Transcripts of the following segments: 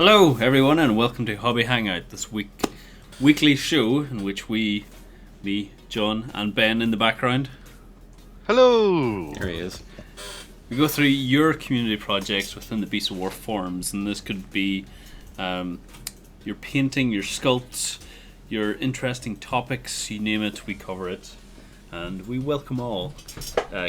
Hello everyone and welcome to Hobby Hangout, this weekly show in which me, John and Ben in the background. Hello! There he is. We go through your community projects within the Beast of War forums, and this could be your painting, your sculpts, your interesting topics, you name it, we cover it. And we welcome all.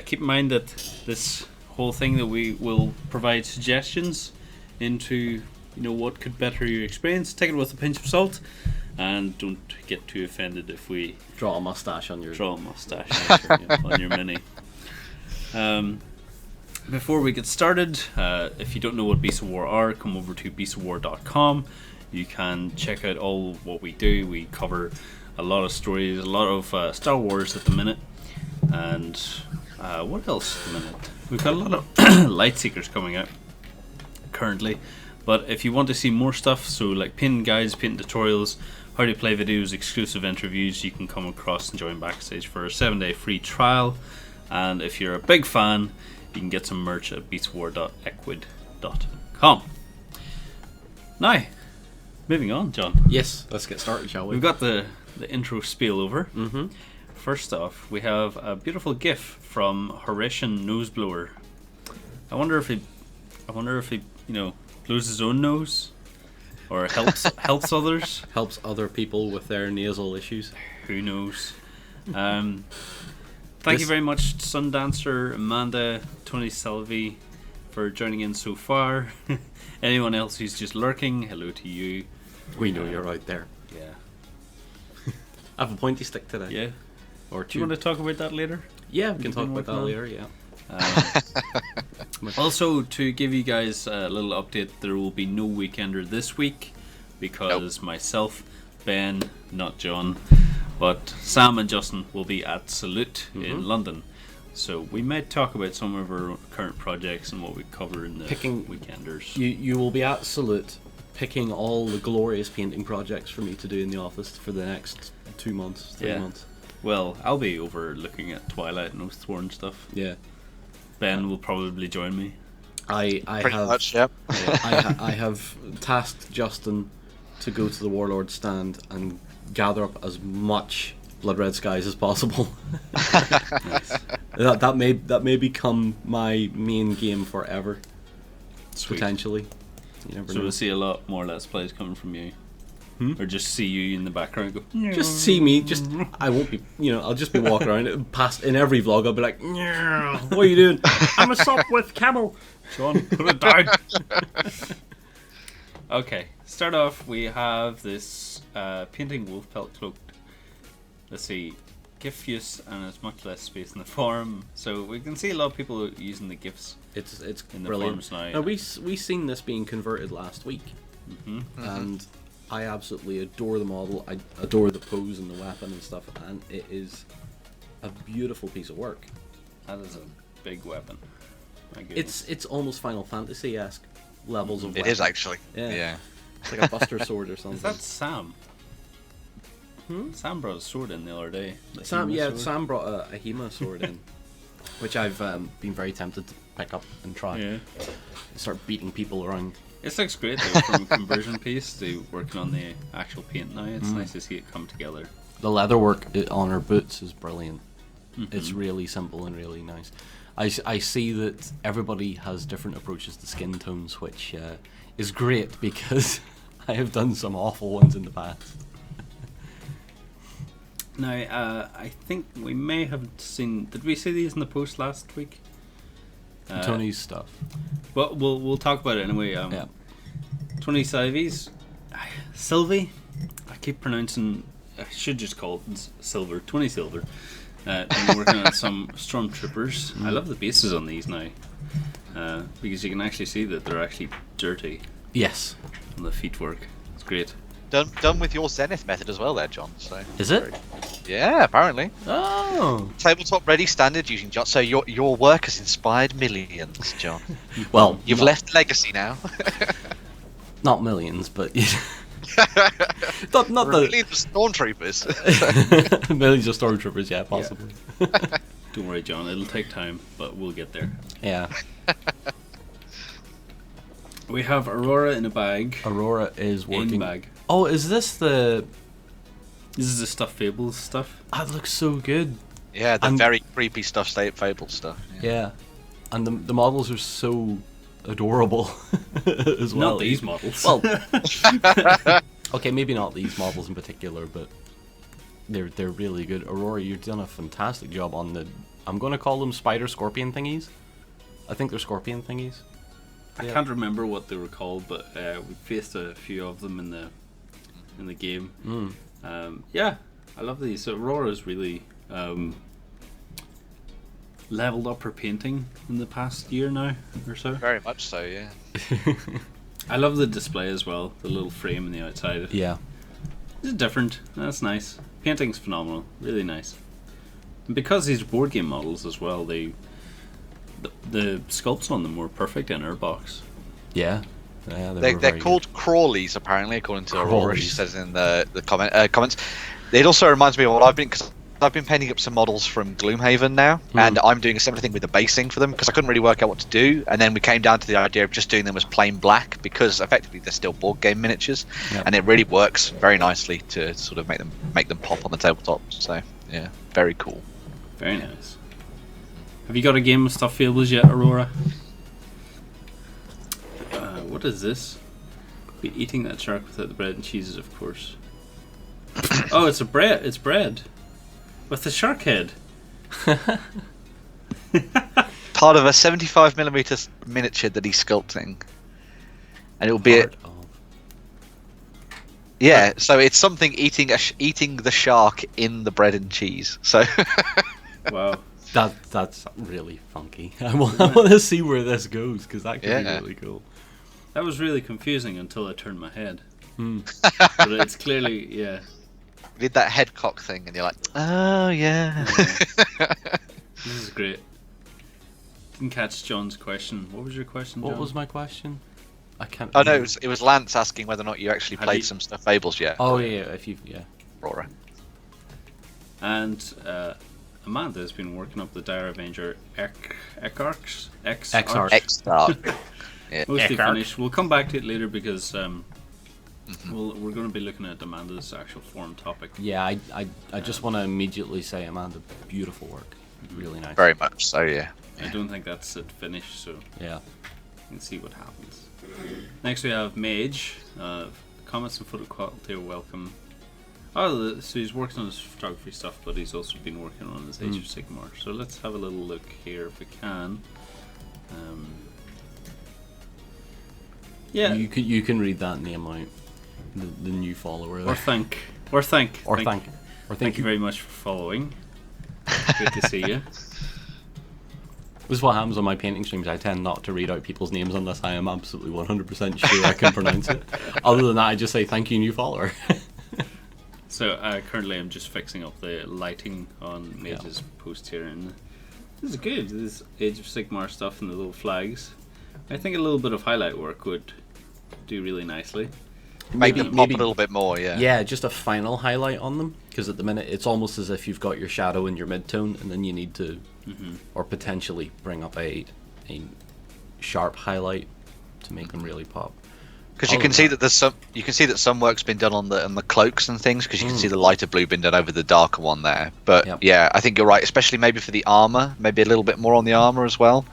Keep in mind that this whole thing that we will provide suggestions into what could better your experience. Take it with a pinch of salt, and don't get too offended if we draw a mustache on your on your mini. Before we get started, if you don't know what Beasts of War are, come over to beastofwar.com. You can check out all what we do. We cover a lot of stories, a lot of Star Wars at the minute, and what else at the minute? We've got a lot of Lightseekers coming out currently. But if you want to see more stuff, so like painting guides, painting tutorials, how to play videos, exclusive interviews, you can come across and join Backstage for a 7-day free trial. And if you're a big fan, you can get some merch at beatswar.equid.com. Now, moving on, John. Yes, let's get started, shall we? We've got the intro spiel over. Mm-hmm. First off, we have a beautiful GIF from Horatian Noseblower. I wonder if he blows his own nose, or helps others. Helps other people with their nasal issues. Who knows? Thank you very much, Sundancer, Amanda, Tony Selvey, for joining in so far. Anyone else who's just lurking, hello to you. We know you're out there. Yeah. I have a pointy stick today. Yeah. Or do you want to talk about that later? Yeah, we can talk about that later. Yeah. Also, to give you guys a little update, there will be no Weekender this week because myself, Ben, not John, but Sam and Justin will be at Salute in London. So we might talk about some of our current projects and what we cover in the Weekenders. You will be at Salute picking all the glorious painting projects for me to do in the office for the next 2 months, 3 months. Well, I'll be over looking at Twilight and Oathsworn stuff. Yeah. Ben will probably join me. Pretty much, yeah. I have tasked Justin to go to the Warlord stand and gather up as much Blood Red Skies as possible. Nice. That may become my main game forever. Sweet. Potentially. You never know. We'll see a lot more Let's Plays coming from you. Or just see you in the background go, just see me, I won't be, I'll just be walking around past in every vlog. I'll be like, what are you doing? I'm a sup with camel. John, put it down. Okay, start off, we have this painting wolf pelt cloaked. Let's see, GIF use, and it's much less space in the forum. So we can see a lot of people using the GIFs. It's in brilliant. The forums now we seen this being converted last week, and I absolutely adore the model. I adore the pose and the weapon and stuff, and it is a beautiful piece of work. That is a big weapon. My goodness. It's almost Final Fantasy-esque levels of weapon. It is actually. Yeah. It's like a Buster Sword or something. Is that Sam? Sam brought a sword in the other day. Sam brought a Hema sword in, which I've been very tempted to pick up and try. Yeah. Start beating people around. It looks great though, from a conversion piece to working on the actual paint now. It's nice to see it come together. The leatherwork on her boots is brilliant. It's really simple and really nice. I see that everybody has different approaches to skin tones, which is great because I have done some awful ones in the past. Now, I think we may have seen... Did we see these in the post last week? Tony's stuff. But we'll talk about it anyway. Tony Selvey's... Sylvie? I keep pronouncing... I should just call it Silver. Tony Silver. Been working on some Stormtroopers. I love the bases on these now. Because you can actually see that they're actually dirty. Yes. On the feet work. It's great. Done with your Zenith method as well there, John. So is it? Yeah, apparently. Oh. Tabletop ready standard using John. So your work has inspired millions, John. Well, you've left legacy now. Not millions, but not millions of stormtroopers. Millions of stormtroopers, yeah, possibly. Yeah. Don't worry, John. It'll take time, but we'll get there. Yeah. We have Aurora in a bag. Aurora is working. In bag. Oh, is this the? This is the Stuffed Fables stuff. That looks so good. Yeah, the very creepy Stuffed Fable stuff. Yeah, and the models are so adorable as well. Not these models. Well, okay, maybe not these models in particular, but they're really good. Aurora, you've done a fantastic job on the. I'm going to call them spider scorpion thingies. I think they're scorpion thingies. I can't remember what they were called, but we faced a few of them in the game. Yeah, I love these. So Aurora's really leveled up her painting in the past year now or so. Very much so, yeah. I love the display as well, the little frame on the outside. Yeah. It's different. That's nice. Painting's phenomenal. Really nice. And because these are board game models as well, the sculpts on them were perfect in our box. Yeah. They're called crawlies, apparently, according to Aurora. She says in the comments. It also reminds me of what I've been painting up some models from Gloomhaven now, and I'm doing a similar thing with the basing for them because I couldn't really work out what to do, and then we came down to the idea of just doing them as plain black because effectively they're still board game miniatures, and it really works very nicely to sort of make them pop on the tabletop. So yeah, very cool. Very nice. Have you got a game of Stuffed Fables yet, Aurora? What is this? Be eating that shark without the bread and cheeses, of course. Oh, it's bread. It's bread with the shark head. Part of a 75mm miniature that he's sculpting, and it will be yeah. So it's something eating the shark in the bread and cheese. So wow. That's really funky. I want to see where this goes because that could be really cool. That was really confusing until I turned my head. But it's clearly, yeah. You did that head cock thing, and you're like, oh yeah. This is great. Didn't catch John's question. What was your question, John? What was my question? I can't. Oh no, it was Lance asking whether or not you actually played some Stuffed Fables yet. Oh yeah, Aurora. And Amanda has been working up the Dire Avenger X-Arc. Yeah. Mostly finished. We'll come back to it later because we're going to be looking at Amanda's actual forum topic. Yeah, I just want to immediately say, Amanda, beautiful work. Really nice. Very much so, yeah. I don't think that's it finished, so yeah, we can see what happens. Next we have Mage. Comments and photo quality are welcome. Oh, so he's working on his photography stuff, but he's also been working on his Age of Sigmar. So let's have a little look here if we can. Yeah, you can read that name out. The new follower. Or thank you very much for following. Good to see you. This is what happens on my painting streams. I tend not to read out people's names unless I am absolutely 100% sure I can pronounce it. Other than that, I just say thank you, new follower. So currently I'm just fixing up the lighting on Mage's post here, and this is good. This Age of Sigmar stuff and the little flags. I think a little bit of highlight work would do really nicely. Maybe pop a little bit more, yeah. Yeah, just a final highlight on them, because at the minute it's almost as if you've got your shadow and your midtone, and then you need to, or potentially bring up a sharp highlight to make them really pop. Because you can see that some work's been done on the cloaks and things, because you can see the lighter blue been done over the darker one there. But yeah, I think you're right, especially maybe for the armor, maybe a little bit more on the armor as well.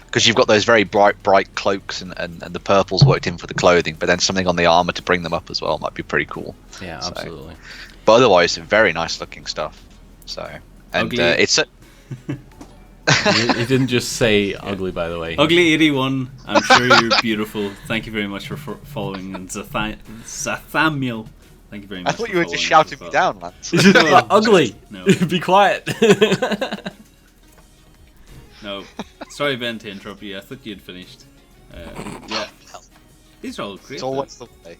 Because you've got those very bright cloaks and the purples worked in for the clothing, but then something on the armor to bring them up as well might be pretty cool. Yeah, absolutely. But otherwise, very nice looking stuff. So, and it's You didn't just say ugly, by the way. Ugly81, I'm sure you're beautiful. Thank you very much for following. And Zathamiel, thank you very much. I thought you were just shouting me down, Lance. Ugly! No. Be quiet! No. Sorry, Ben, to interrupt you. I thought you had finished. Yeah. These are all great. It's always the way.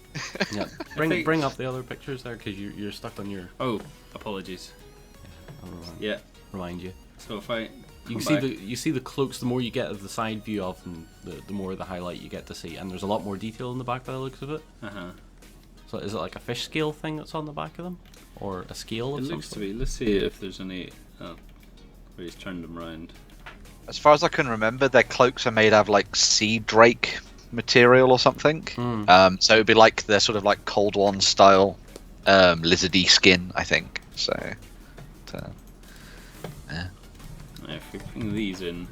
Yeah. Bring up the other pictures there, because you're stuck on your... Oh, apologies. Yeah. Remind you. So if I... You see the cloaks. The more you get of the side view of them, the more the highlight you get to see, and there's a lot more detail in the back by the looks of it. So is it like a fish scale thing that's on the back of them, or a scale? It looks to be. Let's see if there's any. Where he's turned them round. As far as I can remember, their cloaks are made out of like sea drake material or something. So it'd be like the sort of like Cold One style lizardy skin, I think. So, yeah. If we ping these in,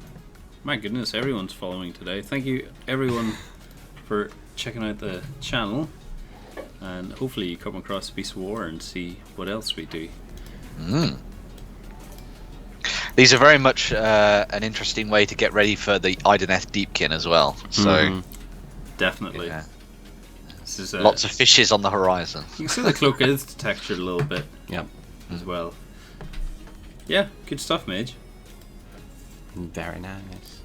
my goodness, everyone's following today. Thank you, everyone, for checking out the channel, and hopefully you come across Beast of War and see what else we do. These are very much an interesting way to get ready for the Ideneth Deepkin as well. So definitely, yeah. This is, Lots of fishes on the horizon. You can see the cloak is textured a little bit, as well. Yeah, good stuff, Mage. Very nice.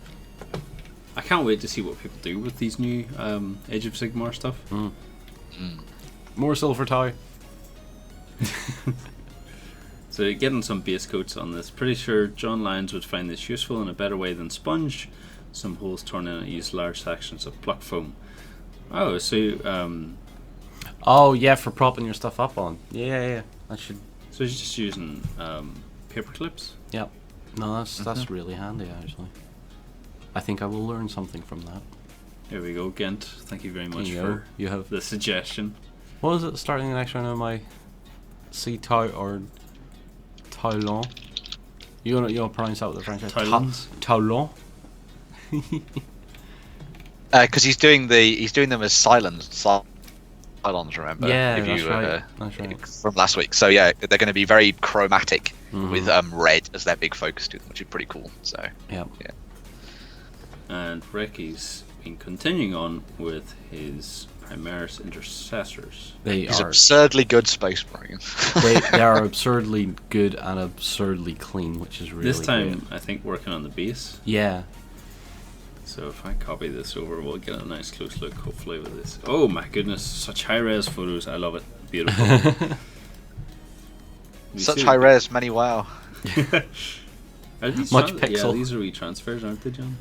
I can't wait to see what people do with these new Age of Sigmar stuff. More silver tie. So getting some base coats on this. Pretty sure John Lyons would find this useful in a better way than sponge. Some holes torn in it use large sections of pluck foam. Oh, so oh yeah, for propping your stuff up on. Yeah. That should. So he's just using paper clips. Yep. No, that's really handy actually. I think I will learn something from that. Here we go, Gent. Thank you very much for you have the suggestion. What was it? Starting the next round of my sea tau or taulon. You wanna pronounce that with the French? Taulon. Because he's doing them as Cylons, remember? Yeah, that's right. From last week. So yeah, they're going to be very chromatic with red as their big focus to them, which is pretty cool. So yeah. And Ricky's been continuing on with his Primaris Intercessors. He's absurdly good Space Marines. they are absurdly good and absurdly clean, which is really this time great. I think working on the base. Yeah. So if I copy this over, we'll get a nice close look, hopefully, with this. Oh my goodness, such high-res photos. I love it. Beautiful. Such high-res, many wow. Much pixel. Yeah, these are retransfers, aren't they, John?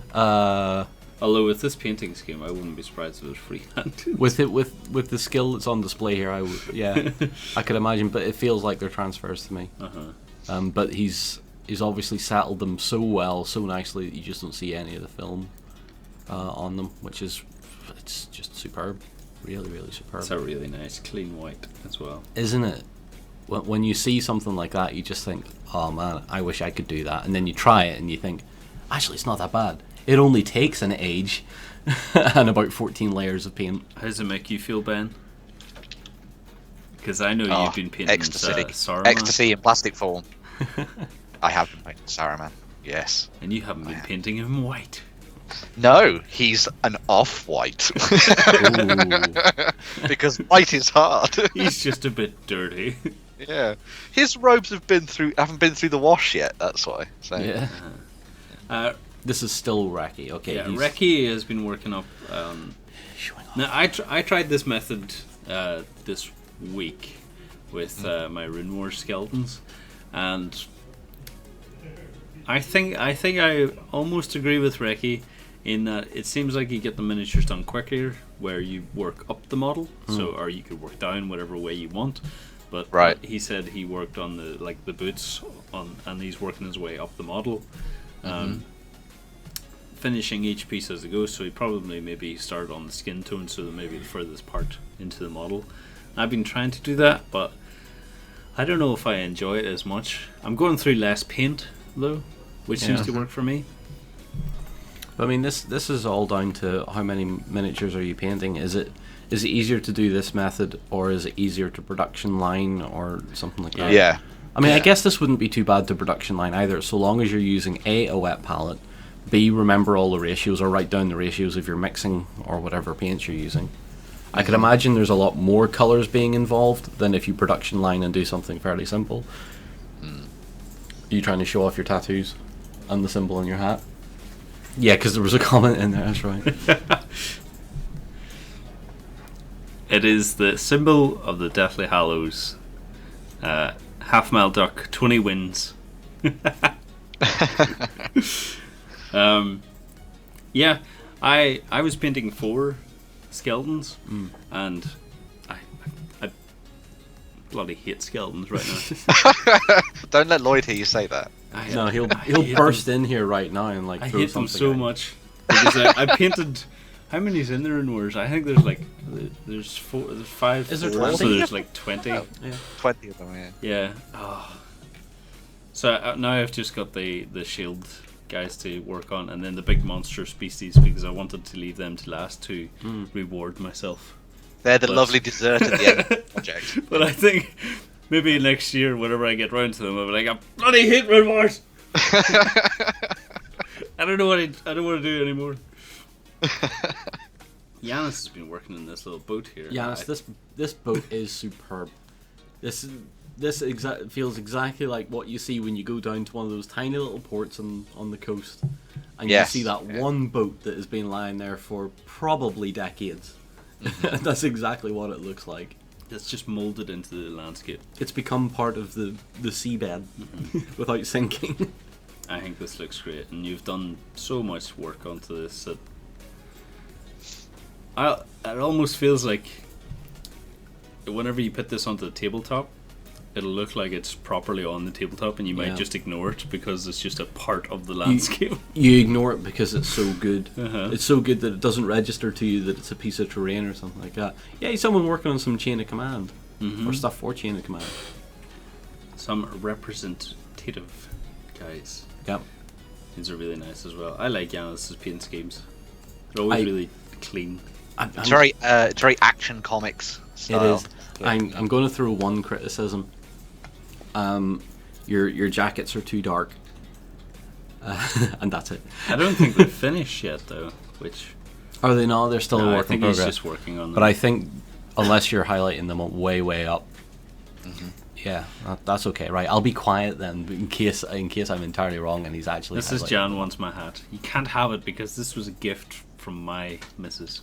Although with this painting scheme, I wouldn't be surprised if it was freehand. with the skill that's on display here, I could imagine, but it feels like they're transfers to me. But he's obviously settled them so well, so nicely that you just don't see any of the film on them, which is it's just superb, really superb. It's a really nice clean white as well, isn't it? When you see something like that, you just think, oh man, I wish I could do that, and then you try it and you think, actually it's not that bad. It only takes an age and about 14 layers of paint. How does it make you feel, Ben? Because I know you've been painting Saruman. Ecstasy in plastic form. I have been painting Saruman, yes. And you haven't been painting him white. No, he's an off-white. Because white is hard. He's just a bit dirty. Yeah, his robes haven't been through the wash yet. That's why. So. Yeah. This is still Reki. Okay. Yeah, Reki has been working up. Now I tried this method this week with my Rune War skeletons, and I think I almost agree with Reki in that it seems like you get the miniatures done quicker where you work up the model, or you could work down whatever way you want. But he said he worked on the boots and he's working his way up the model, finishing each piece as it goes. So he probably maybe started on the skin tone, so that maybe the furthest part into the model. I've been trying to do that, but I don't know if I enjoy it as much. I'm going through less paint though, which seems to work for me. I mean, this is all down to how many miniatures are you painting. Is it easier to do this method, or is it easier to production line, or something like that? Yeah. I mean, I guess this wouldn't be too bad to production line either, so long as you're using a wet palette, B, remember all the ratios, or write down the ratios if you're mixing or whatever paints you're using. I could imagine there's a lot more colours being involved than if you production line and do something fairly simple. Are you trying to show off your tattoos and the symbol on your hat? Yeah, because there was a comment in there, that's right. It is the symbol of the Deathly Hallows. Half mile duck, 20 wins. Yeah, I was painting 4 skeletons, and I bloody hate skeletons right now. Don't let Lloyd hear you say that. No, he'll burst in here right now and like I throw hate them something so at you. much because I painted How many's in the Rune Wars? I think there's like there's 5. Is there 20? 20? So there's like 20. Yeah. 20 of them, yeah. Yeah. Oh. So now I've just got the shield guys to work on, and then the big monster species, because I wanted to leave them to last to reward myself. They're the lovely dessert at the end of the project. But I think maybe next year, whenever I get round to them, I'll be like, I bloody hate Rune Wars. I don't want to do it anymore. Yanis has been working in this little boat here. Yanis, this boat is superb. This feels exactly like what you see when you go down to one of those tiny little ports on the coast, and you see that one boat that has been lying there for probably decades. That's exactly what it looks like. It's just molded into the landscape. It's become part of the seabed without sinking. I think this looks great, and you've done so much work onto this that it almost feels like whenever you put this onto the tabletop, it'll look like it's properly on the tabletop, and you might just ignore it because it's just a part of the landscape. You ignore it because it's so good. It's so good that it doesn't register to you that it's a piece of terrain or something like that. Yeah, someone working on some chain of command or stuff for chain of command. Some Representative guys. Yep. These are really nice as well. I like Yanis's paint schemes. They're always really clean. It's very Action Comics style. It is. I'm going to throw one criticism. Your jackets are too dark, and that's it. I don't think they're finished yet, though. Which are they not? They're still a work in progress. He's just working on them. But I think unless you're highlighting them way up, yeah, that's okay. Right, I'll be quiet then in case I'm entirely wrong and he's actually. This is Jan wants my hat. You can't have it because this was a gift from my missus.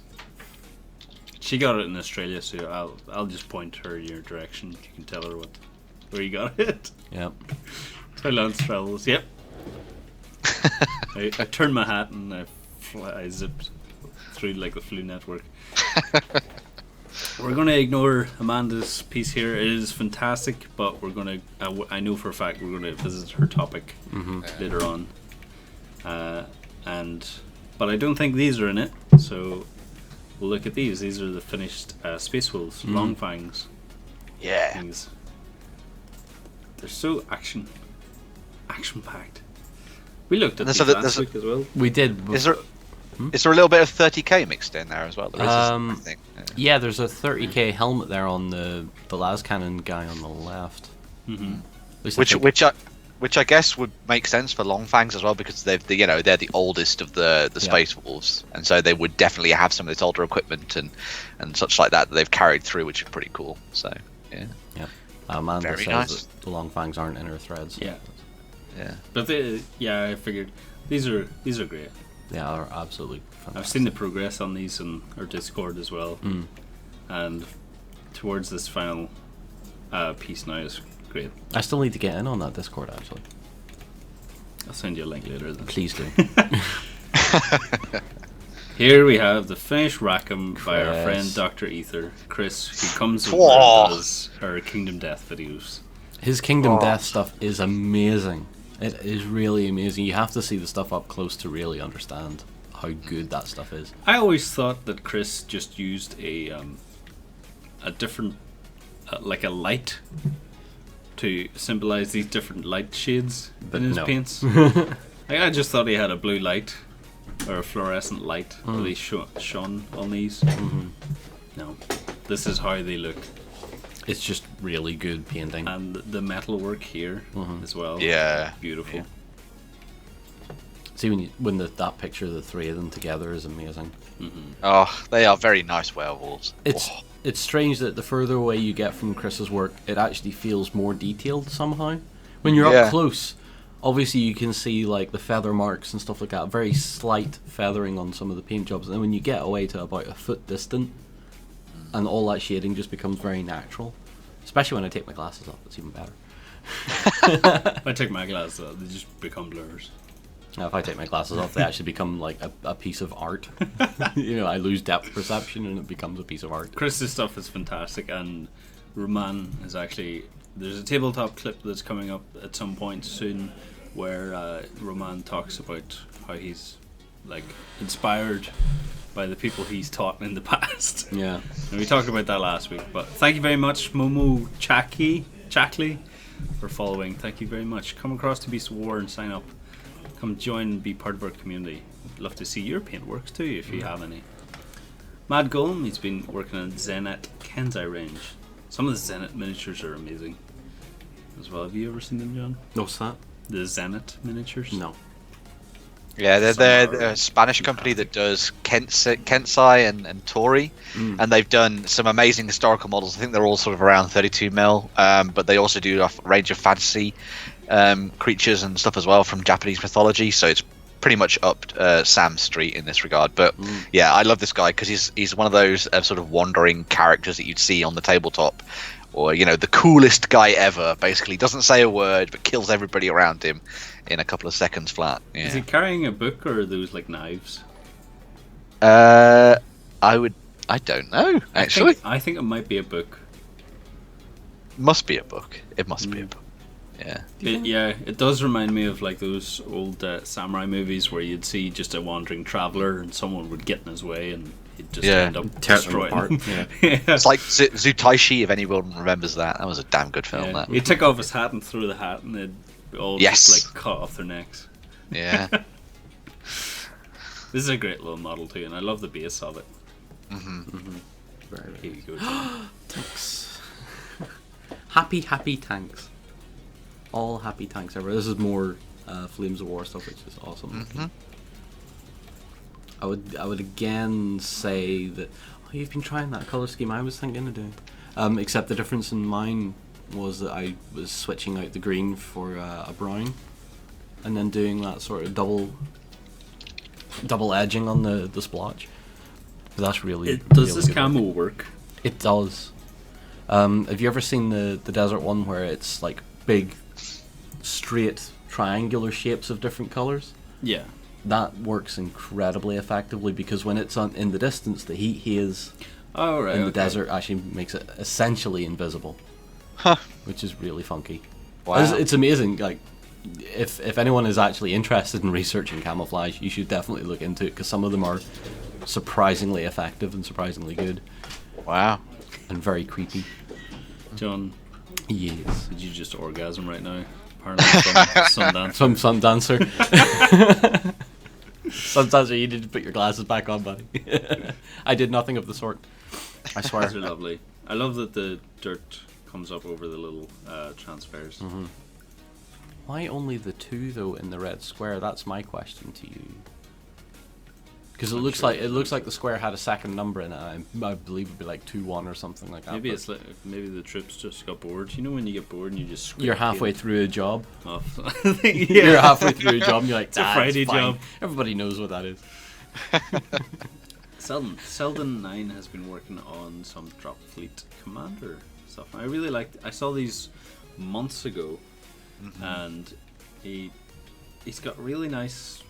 She got it in Australia, so I'll just point her your direction. You can tell her where you got it. Yep. How Lance travels. Yep. I turned my hat and I zipped through like the flu network. We're going to ignore Amanda's piece here. It is fantastic, but we're going to. I know for a fact we're going to visit her topic later on. But I don't think these are in it, so. We'll look at these. These are the finished Space Wolves, Long Fangs. Yeah. Things. They're so action-packed. We looked at these last week as well. We did. Is there a little bit of 30k mixed in there as well? There is, I think. Yeah, there's a 30k helmet there on the las cannon guy on the left. Which I guess would make sense for Longfangs as well, because they're the oldest of the Space Wolves, and so they would definitely have some of this older equipment and such like that they've carried through, which is pretty cool. So yeah. Amanda Very says nice. that the Longfangs aren't in her threads. Yeah. But I figured these are great. They are absolutely fantastic. I've seen the progress on these on our Discord as well, and towards this final piece now is great. I still need to get in on that Discord, actually. I'll send you a link later then. Please do. Here we have the finished Rackham by our friend Dr. Ether, Chris, who comes over and does our Kingdom Death videos. His Kingdom Death stuff is amazing. It is really amazing. You have to see the stuff up close to really understand how good that stuff is. I always thought that Chris just used a different, like a light, to symbolize these different light shades in his paints. I just thought he had a blue light or a fluorescent light that he shone on these. No, this is how they look. It's just really good painting, and the metal work here as well. Yeah, beautiful. Yeah. See when that picture of the three of them together is amazing. Oh, they are very nice werewolves. It's strange that the further away you get from Chris's work, it actually feels more detailed somehow. When you're up close, obviously you can see like the feather marks and stuff like that, very slight feathering on some of the paint jobs, and then when you get away to about a foot distant, and all that shading just becomes very natural. Especially when I take my glasses off, it's even better. If I take my glasses off, they just become blurs. Now, if I take my glasses off, they actually become like a piece of art. I lose depth perception and it becomes a piece of art. Chris's stuff is fantastic, and Roman is actually... There's a tabletop clip that's coming up at some point soon where Roman talks about how he's like inspired by the people he's taught in the past. Yeah. And we talked about that last week. But thank you very much, Momo Chackley, for following. Thank you very much. Come across to Beast of War and sign up. Come join and be part of our community. We'd love to see your paintworks too, if you have any. Mad Golem, he's been working on Zenit Kenzai range. Some of the Zenit miniatures are amazing as well. Have you ever seen them, John? What's that? The Zenit miniatures? No. Yeah, they're a Spanish company that does Kensai and Tori, and they've done some amazing historical models. I think they're all sort of around 32 mil, but they also do a range of fantasy creatures and stuff as well from Japanese mythology. So it's pretty much up Sam's street in this regard. But yeah, I love this guy because he's one of those sort of wandering characters that you'd see on the tabletop, or the coolest guy ever. Basically, doesn't say a word but kills everybody around him in a couple of seconds flat. Yeah. Is he carrying a book, or are those like knives? I don't know actually. I think it might be a book. Must be a book. It must be a book. Yeah. It does remind me of like those old samurai movies where you'd see just a wandering traveler and someone would get in his way and he'd just end up destroying. Yeah. It's like Zutaishi, if anyone remembers that. That was a damn good film. That he'd take off his hat and throw the hat, and they'd all just like cut off their necks. Yeah. This is a great little model too, and I love the base of it. Very Here you go. tanks. Happy tanks. All happy tanks ever. This is more Flames of War stuff, which is awesome. I would again say that you've been trying that color scheme I was thinking of doing. Except the difference in mine was that I was switching out the green for a brown, and then doing that sort of double edging on the splotch. But that's really Does really this good camo work? It does. Have you ever seen the desert one where it's like big, straight, triangular shapes of different colors? Yeah. That works incredibly effectively because when it's in the distance, the heat haze in the desert actually makes it essentially invisible. Huh. Which is really funky. Wow. It's amazing. Like, if anyone is actually interested in researching camouflage, you should definitely look into it because some of them are surprisingly effective and surprisingly good. Wow. And very creepy. John, yes. did you just orgasm right now? Apparently from Sundance. From Sundancer. Sundancer, you need to put your glasses back on, buddy. I did nothing of the sort. I swear. These are lovely. I love that the dirt comes up over the little transfers. Why only the two though in the red square? That's my question to you. Because it looks like the square had a second number in it. I believe it'd be like 2-1 or something like that. Maybe it's like the troops just got bored. You know when you get bored and you just you're halfway through a job. Oh. You're halfway through a job and you're like, it's a Friday job. Everybody knows what that is. Selden 9 has been working on some Drop Fleet Commander stuff. I really liked. I saw these months ago, and he's got really nice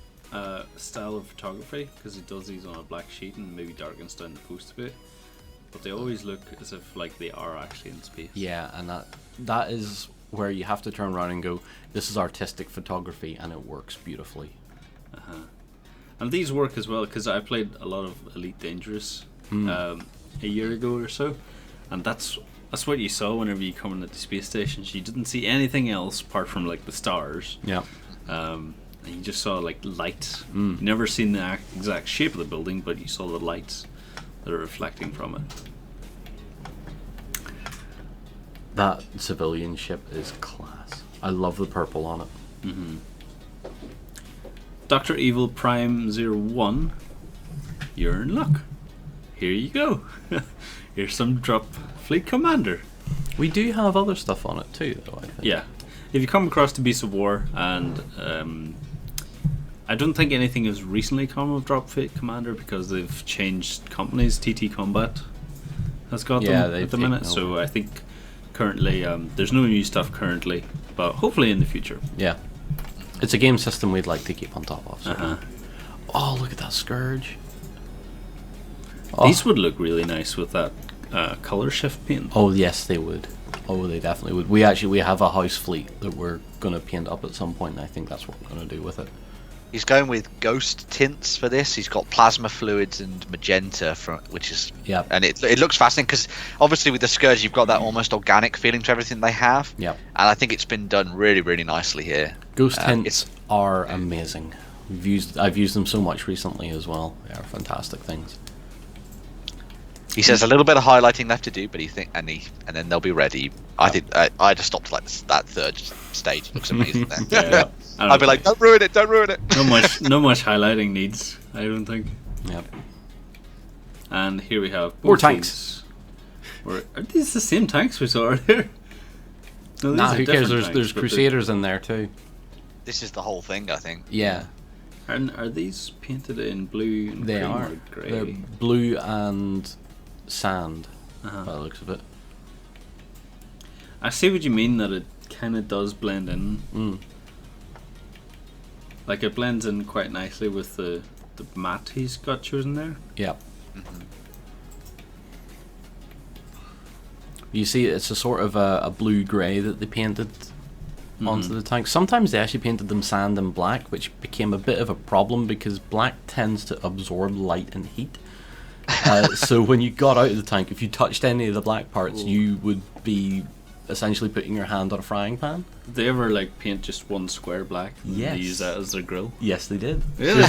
style of photography because he does these on a black sheet and maybe darkens down the post a bit. But they always look as if like they are actually in space. Yeah, and that is where you have to turn around and go, this is artistic photography, and it works beautifully. And these work as well because I played a lot of Elite Dangerous a year ago or so, and that's what you saw whenever you come in at the space stations. You didn't see anything else apart from like the stars. Yeah. And you just saw like lights. You never seen the exact shape of the building, but you saw the lights that are reflecting from it. That civilian ship is class. I love the purple on it. Dr. Evil Prime 01, you're in luck. Here you go. Here's some Drop Fleet Commander. We do have other stuff on it too, though, I think. Yeah. If you come across the Beast of War, and I don't think anything has recently come of Drop Fleet Commander because they've changed companies. TT Combat has got them at the minute, so I think currently there's no new stuff currently, but hopefully in the future. Yeah. It's a game system we'd like to keep on top of. So. Oh, look at that Scourge. These would look really nice with that color shift paint. Oh, yes, they would. Oh, they definitely would. We have a house fleet that we're going to paint up at some point, and I think that's what we're going to do with it. He's going with ghost tints for this. He's got plasma fluids and magenta, which is and it looks fascinating because obviously with the Scourge you've got that almost organic feeling to everything they have. Yeah, and I think it's been done really, really nicely here. Ghost tints are amazing. I've used them so much recently as well. They are fantastic things. He says a little bit of highlighting left to do, but and then they'll be ready. I think I just stopped like that third stage. It looks amazing. Then. I'd be like, don't ruin it, don't ruin it. No much highlighting needs, I don't think. Yep. And here we have more tanks. Are these the same tanks we saw earlier? No, nah, who cares? There's Crusaders in there too. This is the whole thing, I think. Yeah. And are these painted in blue and they cream are. Or grey? They're blue and sand, by the looks of it. I see what you mean, that it kind of does blend in. Like it blends in quite nicely with the matte he's got chosen there. Yeah. You see, it's a sort of a blue-grey that they painted onto the tank. Sometimes they actually painted them sand and black, which became a bit of a problem because black tends to absorb light and heat. So when you got out of the tank, if you touched any of the black parts, you would be essentially putting your hand on a frying pan. Did they ever like paint just one square black? Yes. And use that as their grill? Yes, they did. Really?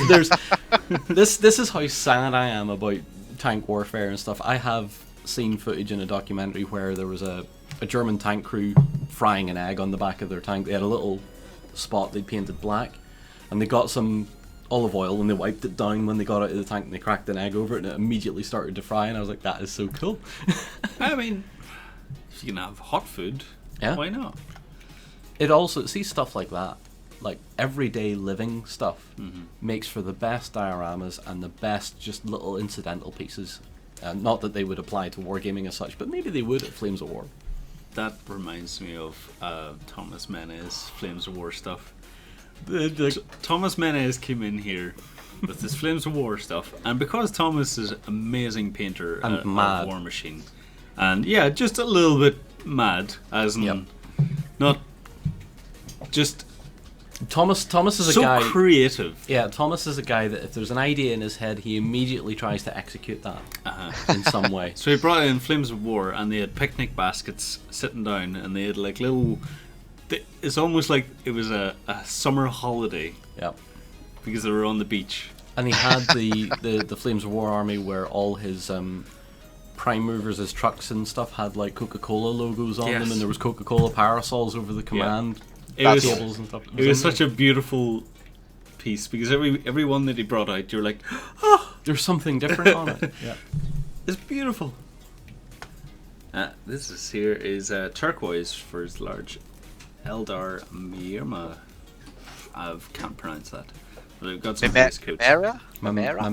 This is how sad I am about tank warfare and stuff. I have seen footage in a documentary where there was a German tank crew frying an egg on the back of their tank. They had a little spot they painted black, and they got some olive oil and they wiped it down when they got out of the tank and they cracked an egg over it and it immediately started to fry, and I was like, that is so cool. I mean, if you can have hot food, why not? It also, see stuff like that, like everyday living stuff, makes for the best dioramas and the best just little incidental pieces. Not that they would apply to wargaming as such, but maybe they would at Flames of War. That reminds me of Thomas Menes Flames of War stuff. Thomas Menes came in here with his Flames of War stuff, and because Thomas is an amazing painter and of War Machine, and just a little bit mad, as in not just Thomas is a so guy creative. Yeah, Thomas is a guy that if there's an idea in his head, he immediately tries to execute that in some way. So he brought in Flames of War, and they had picnic baskets sitting down, and they had like little. It's almost like it was a summer holiday. Yep. Because they were on the beach. And he had the Flames of War army where all his prime movers, his trucks and stuff had like Coca-Cola logos on them, and there was Coca-Cola parasols over the command tables and stuff. It was such a beautiful piece because every one that he brought out, you're like, oh, there's something different on it. Yeah, it's beautiful. This is turquoise for his large Eldar Myrma. I can't pronounce that. But I've got some face coats. Mamera,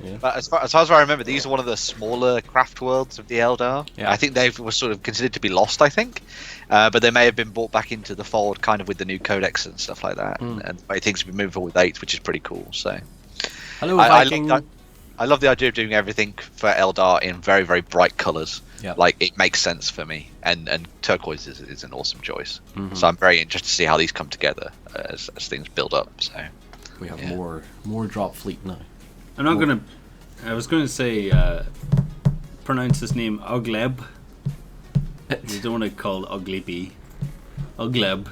yeah. But as far as I remember, these are one of the smaller craft worlds of the Eldar. Yeah. I think they were sort of considered to be lost, I think. But they may have been brought back into the fold kind of with the new codex and stuff like that. And the way things have been moving forward with 8, which is pretty cool. So, hello, Viking. I love the idea of doing everything for Eldar in very, very bright colours. Yep. Like, it makes sense for me. And turquoise is an awesome choice. So I'm very interested to see how these come together as things build up. So we have more drop fleet now. I was going to say, pronounce his name Ugleb. You don't want to call it Ugly Ugleb.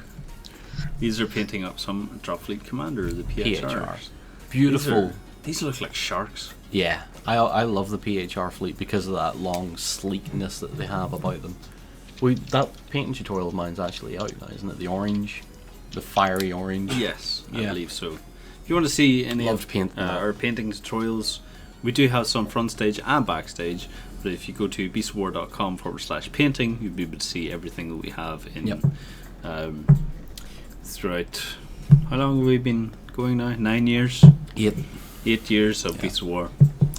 These are painting up some drop fleet commander, the PHRs. Beautiful. These look like sharks. Yeah, I love the PHR fleet because of that long sleekness that they have about them. That painting tutorial of mine's actually out now, isn't it? The orange, the fiery orange. Yes, I believe so. If you want to see any of our painting tutorials, we do have some front stage and backstage. But if you go to beastofwar.com/painting, you'll be able to see everything that we have in throughout. How long have we been going now? 9 years. 8 years of Beast of War.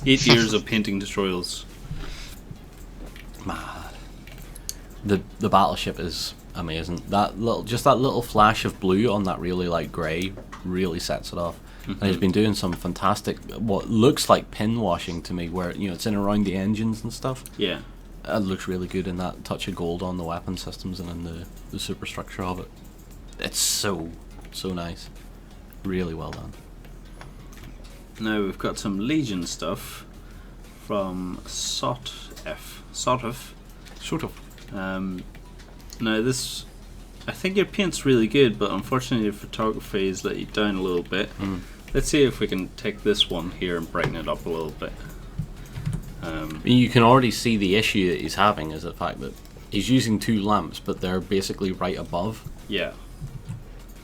8 years of painting tutorials. Man, the battleship is amazing. That little flash of blue on that really light grey really sets it off. And he's been doing some fantastic, what looks like pin washing to me, where it's in around the engines and stuff. Yeah, it looks really good in that touch of gold on the weapon systems and in the superstructure of it. It's so nice. Really well done. Now we've got some Legion stuff from Sotf. Sort of. Now this, I think your paint's really good, but unfortunately your photography has let you down a little bit. Let's see if we can take this one here and brighten it up a little bit. You can already see the issue that he's having is the fact that he's using 2 lamps, but they're basically right above. Yeah.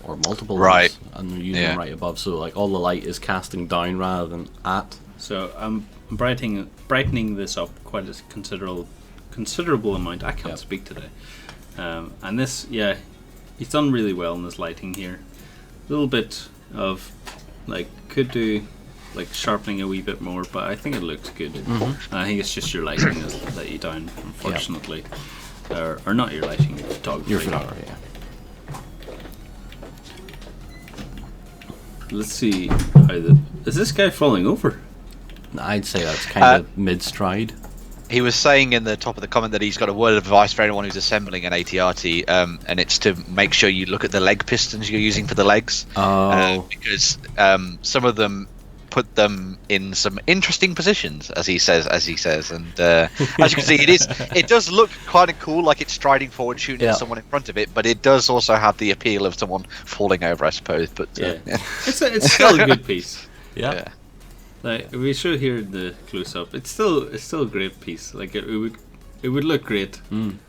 Or multiple Right. lamps, and they're using them right above, so like all the light is casting down rather than at. So I'm brightening this up quite a considerable amount. I can't speak today. And this, yeah, he's done really well in this lighting here. A little bit of, like, could do, like, sharpening a wee bit more, but I think it looks good. I think it's just your lighting has let you down, unfortunately. Or not your lighting, your photography. Your photography, yeah. Let's see how is this guy falling over? I'd say that's kind of mid-stride. He was saying in the top of the comment that he's got a word of advice for anyone who's assembling an ATRT, and it's to make sure you look at the leg pistons you're using for the legs. Because some of them put them in some interesting positions, as he says, and as you can see, it does look kind of cool, like it's striding forward, shooting at someone in front of it, but it does also have the appeal of someone falling over, I suppose. But it's still a good piece. Yeah. Like we show here the close up, it's still a great piece. Like it would look great in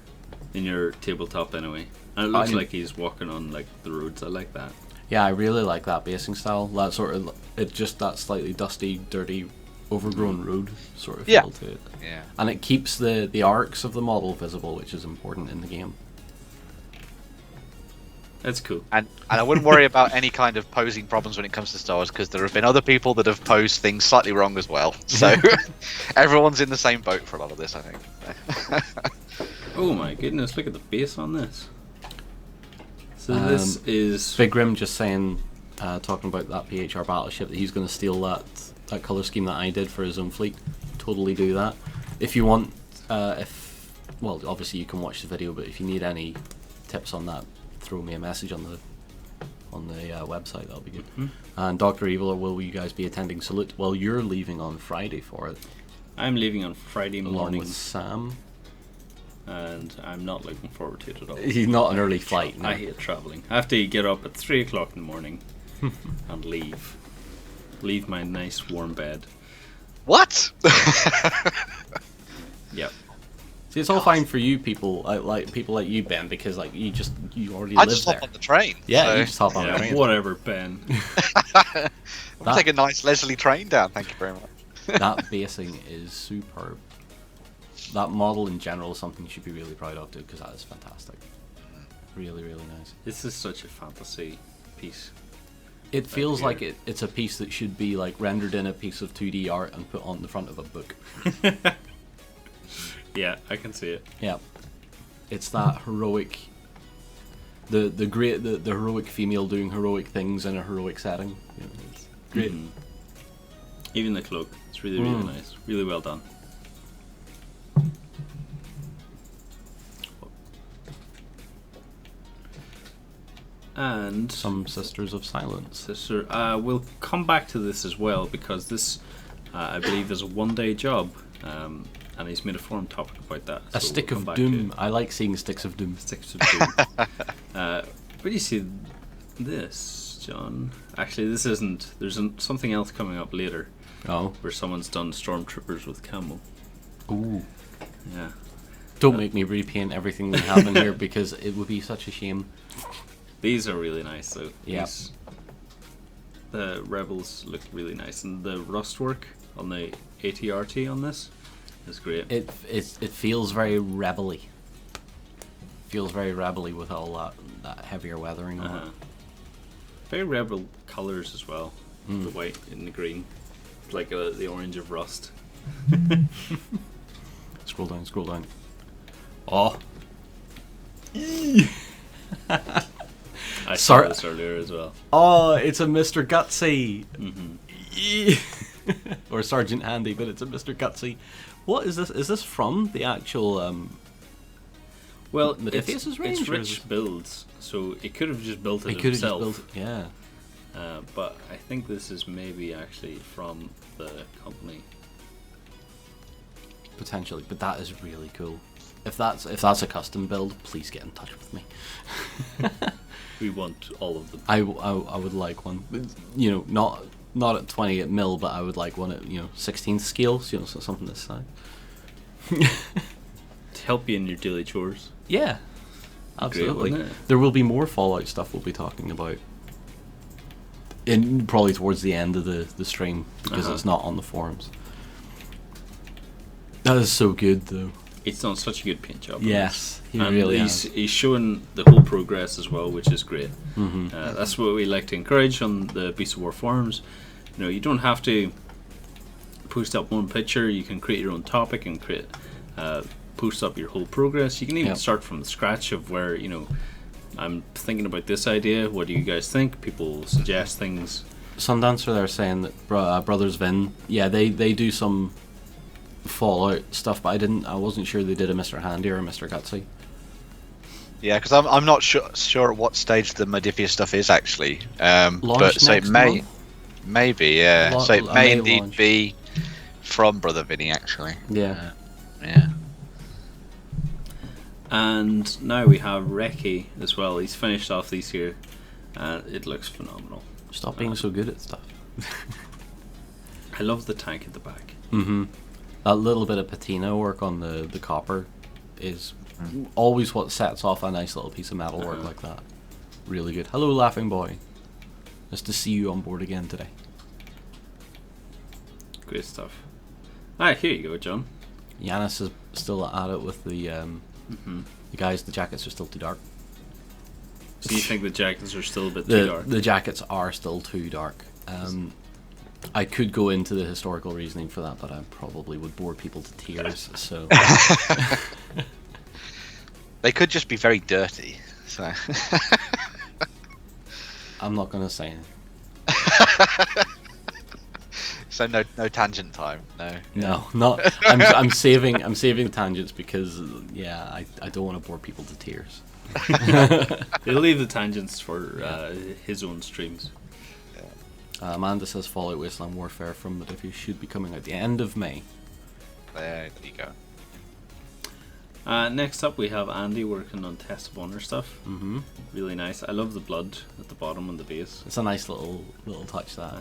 your tabletop anyway. And it looks like he's walking on like the roads. I like that. Yeah, I really like that basing style. That sort of that slightly dusty, dirty, overgrown road sort of feel to it. Yeah. And it keeps the arcs of the model visible, which is important in the game. That's cool. And I wouldn't worry about any kind of posing problems when it comes to Star Wars, because there have been other people that have posed things slightly wrong as well. So everyone's in the same boat for a lot of this, I think. Oh my goodness, look at the base on this. So this is... Big Grim just saying, talking about that PHR battleship, that he's going to steal that colour scheme that I did for his own fleet. Totally do that. If you want, well, obviously you can watch the video, but if you need any tips on that, throw me a message on the website. That'll be good. And Dr. Evil, will you guys be attending Salute? Well, you're leaving on Friday for it. I'm leaving on Friday morning. Along with Sam. And I'm not looking forward to it at all. He's not an early flight. No. I hate travelling. I have to get up at 3 o'clock in the morning and leave my nice warm bed. What? Yep. See, it's all fine for you people, like people like you, Ben, because like you already live there. I just hop on the train. Yeah, so. you just hop on the train. Whatever, Ben. I'll take a nice Leslie train down. Thank you very much. That basing is superb. That model in general is something you should be really proud of, dude, because that is fantastic. Really, really nice. This is such a fantasy piece. It feels like it's a piece that should be like rendered in a piece of 2D art and put on the front of a book. Yeah, I can see it. Yeah, it's that heroic, the heroic female doing heroic things in a heroic setting. You know, it's great. Even the cloak, it's really, really nice. Really well done. And some Sisters of Silence. We'll come back to this as well, because this, I believe, is a one-day job. And he's made a forum topic about that. A so stick we'll of doom. I like seeing sticks of doom. Sticks of doom. Where do you see this, John? Actually, this isn't. There's something else coming up later. Oh. Where someone's done stormtroopers with camo. Ooh. Yeah. Don't make me repaint everything we have in here, because it would be such a shame. These are really nice, though. Yeah. The rebels look really nice, and the rust work on the ATRT on this is great. It feels very rebel-y. Feels very rebel-y with all that heavier weathering on it. Very rebel colours as well. The white and the green. It's like the orange of rust. Scroll down, scroll down. Oh. I saw this earlier as well. Oh, it's a Mr. Gutsy. Or Sergeant Handy, but it's a Mr. Gutsy. What is this? Is this from the actual well, Metafaces range? It's rich builds, so it could have just built it could have himself. just built it, yeah. but I think this is maybe actually from the company. Potentially, but that is really cool. If that's a custom build, please get in touch with me. We want all of them. I would like one, you know, not at 28 mil, but I would like one at 16th scales, so something this size. To help you in your daily chores. Yeah, absolutely. Great, wouldn't it? There will be more Fallout stuff we'll be talking about, probably towards the end of the stream, because it's not on the forums. That is so good, though. He's done such a good paint job. Yes, he and really he's has. He's showing the whole progress as well, which is great. Mm-hmm. That's what we like to encourage on the Beast of War forums. You don't have to post up one picture. You can create your own topic and post up your whole progress. You can even start from scratch of where I'm thinking about this idea. What do you guys think? People suggest things. Sundancer, they're saying that Brothers Vin, they do some Fallout stuff, but I wasn't sure they did a Mr. Handy or a Mr. Gutsy. Yeah, because I'm not sure at what stage the Modiphius stuff is actually. But so it may, month? maybe, yeah. So it may indeed launch. be from Brother Vinny actually. Yeah. Yeah. And now we have Reki as well. He's finished off these here, and it looks phenomenal. Stop being so good at stuff. I love the tank at the back. Mm-hmm. That little bit of patina work on the copper is always what sets off a nice little piece of metal work like that. Really good. Hello, Laughing Boy. Nice to see you on board again today. Great stuff. Alright, here you go, John. Yanis is still at it with the guys. The jackets are still too dark. So you think the jackets are still a bit too dark? The jackets are still too dark. I could go into the historical reasoning for that, but I probably would bore people to tears. So they could just be very dirty. So I'm not going to say anything. So no tangent time. No, not. I'm saving the tangents because I don't want to bore people to tears. He'll leave the tangents for his own streams. Amanda says Fallout Wasteland Warfare from Modiphius should be coming at the end of May. There you go. Next up we have Andy working on Test of Honor stuff. Mm-hmm. Really nice. I love the blood at the bottom on the base. It's a nice little touch that.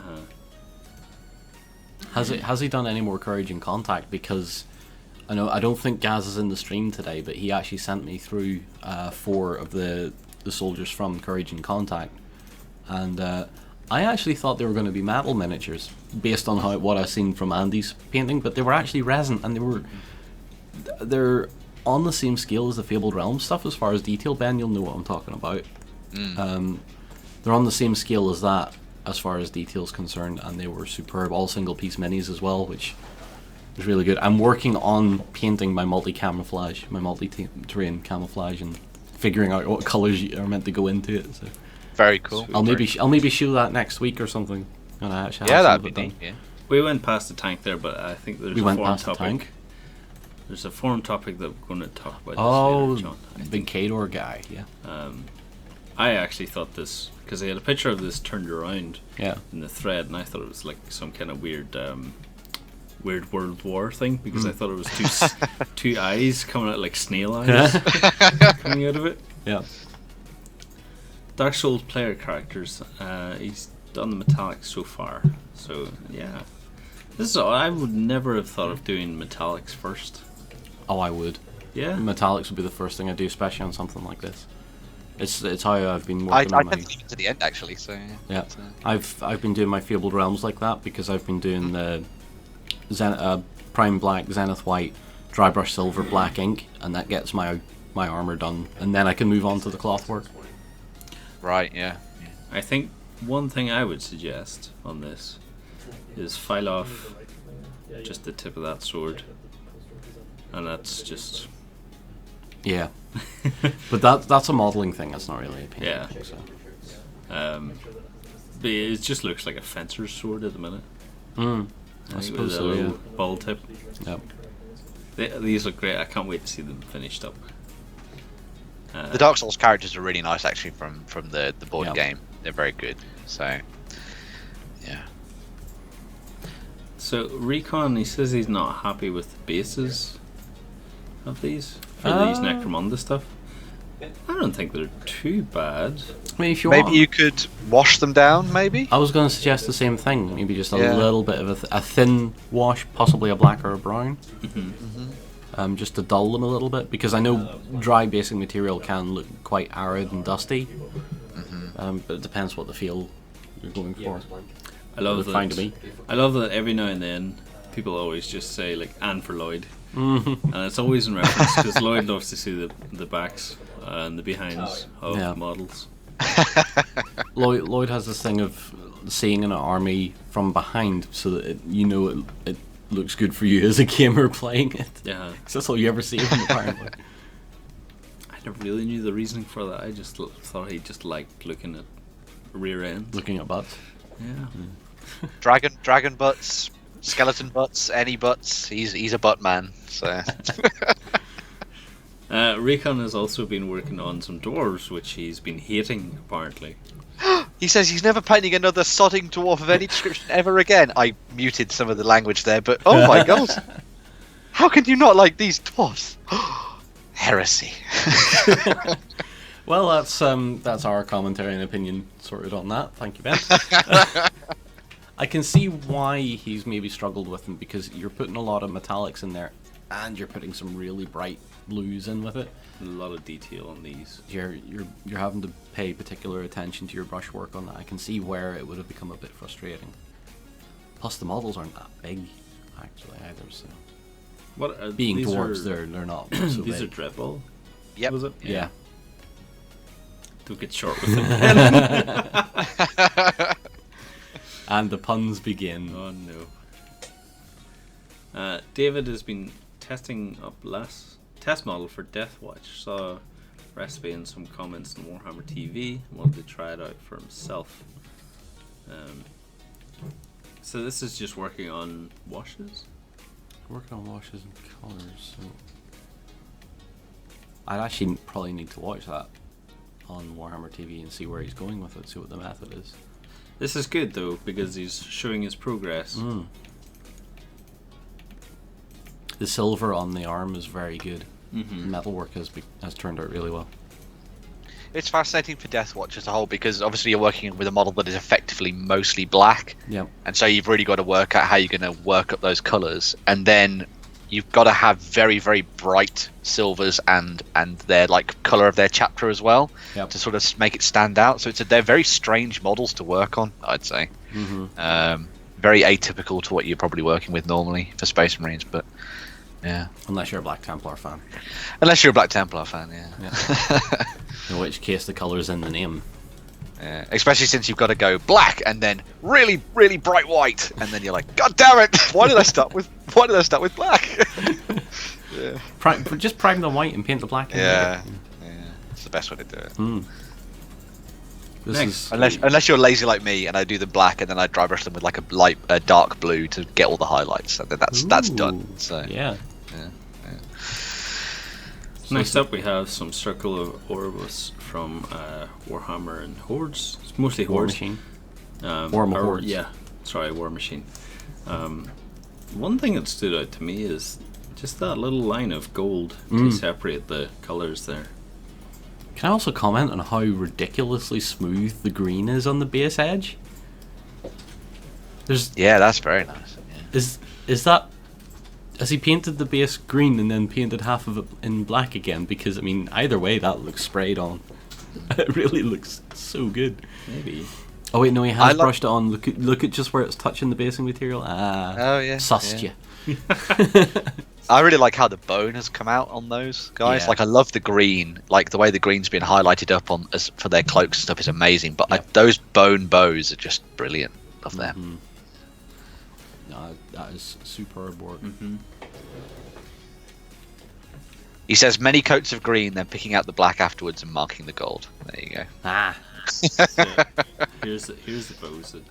Has he done any more Courage in Contact? Because I don't think Gaz is in the stream today, but he actually sent me through 4 of the soldiers from Courage in Contact, and I actually thought they were going to be metal miniatures based on what I've seen from Andy's painting, but they were actually resin, and they're on the same scale as the Fabled Realms stuff as far as detail. Ben, you'll know what I'm talking about. They're on the same scale as that as far as detail's concerned, and they were superb. All single piece minis as well, which was really good. I'm working on painting my multi-camouflage, my multi-terrain camouflage, and figuring out what colours are meant to go into it. So Very cool. I'll maybe show that next week or something. When I actually yeah, have that'd be neat. Yeah. We went past the tank there, but I think there's We a went forum past the topic. tank? There's a forum topic that we're going to talk about. Oh, this later, John, I big think. Kador guy, yeah. I actually thought this because they had a picture of this turned around Yeah. in the thread, and I thought it was like some kind of weird World War thing because I thought it was two eyes coming out like snail eyes coming out of it. Yeah. Dark Souls player characters. He's done the metallics so far, so yeah. This is I would never have thought of doing metallics first. Oh, I would. Yeah. Metallics would be the first thing I do, especially on something like this. It's how I've been I working on tend my... to leave it to the end actually. So Yeah, But, I've been doing my Fabled Realms like that because I've been doing the Prime Black, Zenith White, Dry Brush Silver, Black Ink, and that gets my armor done, and then I can move on to the cloth work. right. Yeah. I think one thing I would suggest on this is file off just the tip of that sword, and that's just Yeah, but that's a modelling thing. That's not really a painting Yeah. thing. So. but it just looks like a fencer's sword at the minute. I suppose with a so. little Yeah. ball tip. Yep. These look great. I can't wait to see them finished up. The Dark Souls characters are really nice actually from the board Yeah. game. They're very good. So Yeah. So Recon, he says he's not happy with the bases of these for these Necromunda stuff. I don't think they're too bad. I mean, if you Maybe want, you could wash them down. Maybe. I was going to suggest the same thing. Maybe just a little bit of a thin wash, possibly a black or a brown. Just to dull them a little bit, because I know dry basing material can look quite arid and dusty. But it depends what the feel you're going for. I love It's fine to me. I love that every now and then people always just say like "and for Lloyd," and it's always in reference because Lloyd loves to see the backs and the behinds of models. Lloyd has this thing of seeing an army from behind, so that it looks good for you as a gamer playing it. Yeah, 'cause that's all you ever see of him apparently. I never really knew the reasoning for that. I just thought he just liked looking at rear ends. Looking at butts. Yeah. Dragon butts, skeleton butts, any butts. He's a butt man. So. Recon has also been working on some dwarves, which he's been hating apparently. He says he's never painting another sodding dwarf of any description ever again. I muted some of the language there, but oh my god, how can you not like these dwarfs? Heresy. Well, that's our commentary and opinion sorted on that. Thank you, Ben. I can see why he's maybe struggled with them, because you're putting a lot of metallics in there, and you're putting some really bright blues in with it. A lot of detail on these. You're having to pay particular attention to your brushwork on that. I can see where it would have become a bit frustrating. Plus, the models aren't that big, actually, either. So, being dwarves, they're not so these big. are Dreadball. Yep. Was it? Yeah. Don't get short with them. And the puns begin. Oh no. David has been testing up test model for Deathwatch. Saw a recipe and some comments in Warhammer TV. Wanted to try it out for himself. So this is just working on washes. Working on washes and colours. So I'd actually probably need to watch that on Warhammer TV and see where he's going with it. See what the method is. This is good though because he's showing his progress. The silver on the arm is very good. Mm-hmm. Metalwork has turned out really well. It's fascinating for Deathwatch as a whole, because obviously you're working with a model that is effectively mostly black. Yep. And so you've really got to work out how you're going to work up those colours. And then you've got to have very, very bright silvers and their like colour of their chapter as well, to sort of make it stand out. So they're very strange models to work on, I'd say. Very atypical to what you're probably working with normally for Space Marines, but yeah. Unless you're a Black Templar fan. Unless you're a Black Templar fan, yeah. In which case the colour's in the name. Yeah. Especially since you've got to go black and then really, really bright white, and then you're like, God damn it! Why did I start with black? Yeah. Just prime the white and paint the black. Yeah, it's the best way to do it. Unless you're lazy like me and I do the black and then I dry brush them with like a dark blue to get all the highlights, and then that's done. So yeah. Next up we have some Circle of Orbus from Warhammer and Hordes. It's mostly Hordes. War Machine. Hordes. Yeah, sorry, War Machine. One thing that stood out to me is just that little line of gold to separate the colours there. Can I also comment on how ridiculously smooth the green is on the base edge? That's very nice. Is that... Has he painted the base green and then painted half of it in black again? Because, I mean, either way, that looks sprayed on. It really looks so good. Maybe. Oh wait, no, he has brushed it on. Look at just where it's touching the basing material. Oh yeah. Sussed yeah. you. I really like how the bone has come out on those guys. Yeah. Like, I love the green. Like, the way the green's been highlighted up on for their cloaks and stuff is amazing. But those bone bows are just brilliant. Love them. No, that is superb work. He says many coats of green, then picking out the black afterwards and marking the gold. There you go. So, here's the bows that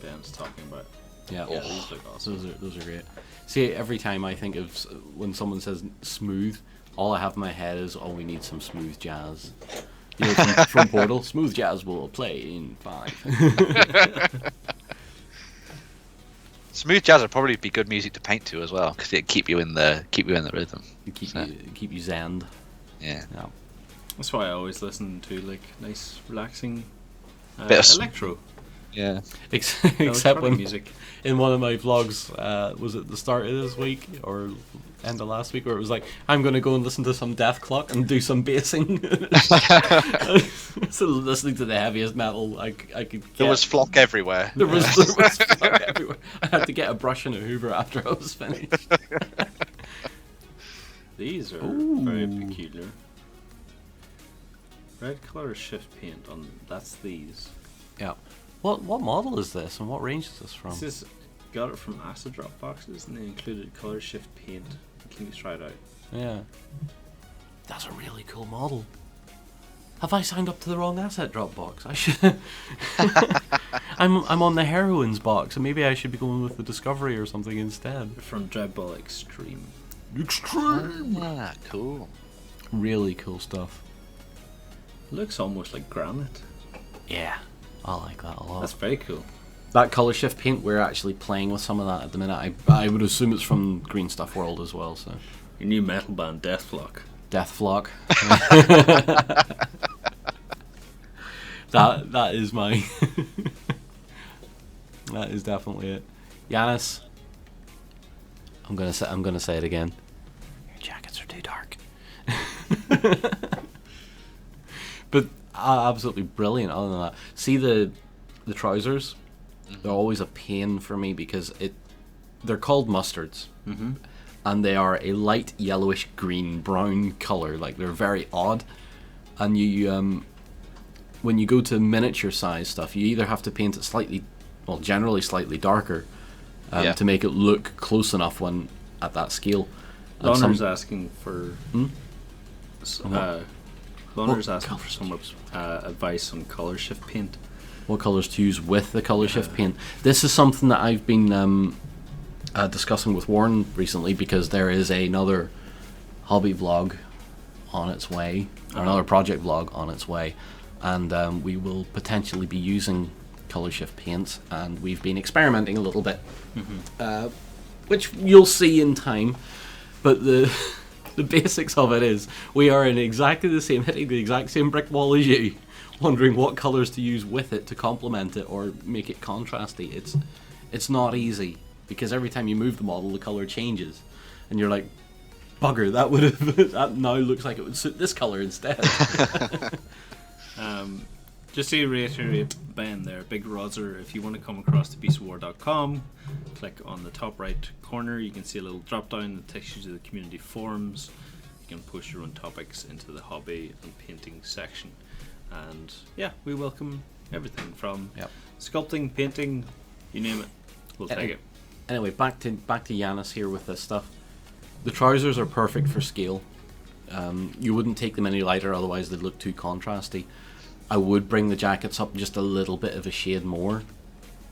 Ben's talking about. Yeah, these look awesome. Those are great. See, every time I think of when someone says smooth, all I have in my head is, oh, we need some smooth jazz. You know, from Portal, smooth jazz will play in 5. Smooth jazz would probably be good music to paint to as well, because it'd keep you in the rhythm. Keep you zenned. Yeah. That's why I always listen to like nice, relaxing Bit of electro. Yeah. Except when music. in one of my vlogs, was it the start of this week or end of last week, where it was like, I'm going to go and listen to some Death Clock and do some bassing. So listening to the heaviest metal I could get. There was flock everywhere. There was flock everywhere. I had to get a brush and a hoover after I was finished. These are Ooh. very peculiar. Red color shift paint on that's these. Yeah. What model is this, and what range is this from? This is got it from acid drop boxes, and they included color shift paint. Can you try it out? Yeah. That's a really cool model. Have I signed up to the wrong asset drop box? I should. I'm on the Heroines box, and maybe I should be going with the Discovery or something instead. From Dreadball Extreme. Extreme. Ah, cool. Really cool stuff. Looks almost like granite. Yeah, I like that a lot. That's very cool. That color shift paint, we're actually playing with some of that at the minute. I would assume it's from Green Stuff World as well. So Your new metal band, Deathflock. Deathflock. that is my. That is definitely it. Yanis, I'm gonna say it again. Your jackets are too dark. But absolutely brilliant. Other than that, see the trousers. They're always a pain for me because they're called mustards, and they are a light yellowish green brown color. Like, they're very odd, and you when you go to miniature size stuff, you either have to paint it generally slightly darker, to make it look close enough when at that scale. Loner's asking for. Loner's asking for some advice on color shift paint. What colours to use with the colour shift paint. This is something that I've been discussing with Warren recently, because there is another hobby vlog on its way, or another project vlog on its way, and we will potentially be using colour shift paint, and we've been experimenting a little bit, which you'll see in time, but the basics of it is we are in exactly the same, hitting the exact same brick wall as you, wondering what colours to use with it to complement it or make it contrasty. It's not easy, because every time you move the model, the colour changes, and you're like, bugger, that now looks like it would suit this colour instead. Just to reiterate Ben there, Big Rozer, if you want to come across to beastofwar.com, click on the top right corner, you can see a little drop down that takes you to the community forums. You can post your own topics into the hobby and painting section. And yeah, we welcome everything from sculpting, painting, you name it, we'll take it. Anyway, back to Yanis here with this stuff. The trousers are perfect for scale. You wouldn't take them any lighter, otherwise they'd look too contrasty. I would bring the jackets up just a little bit of a shade more.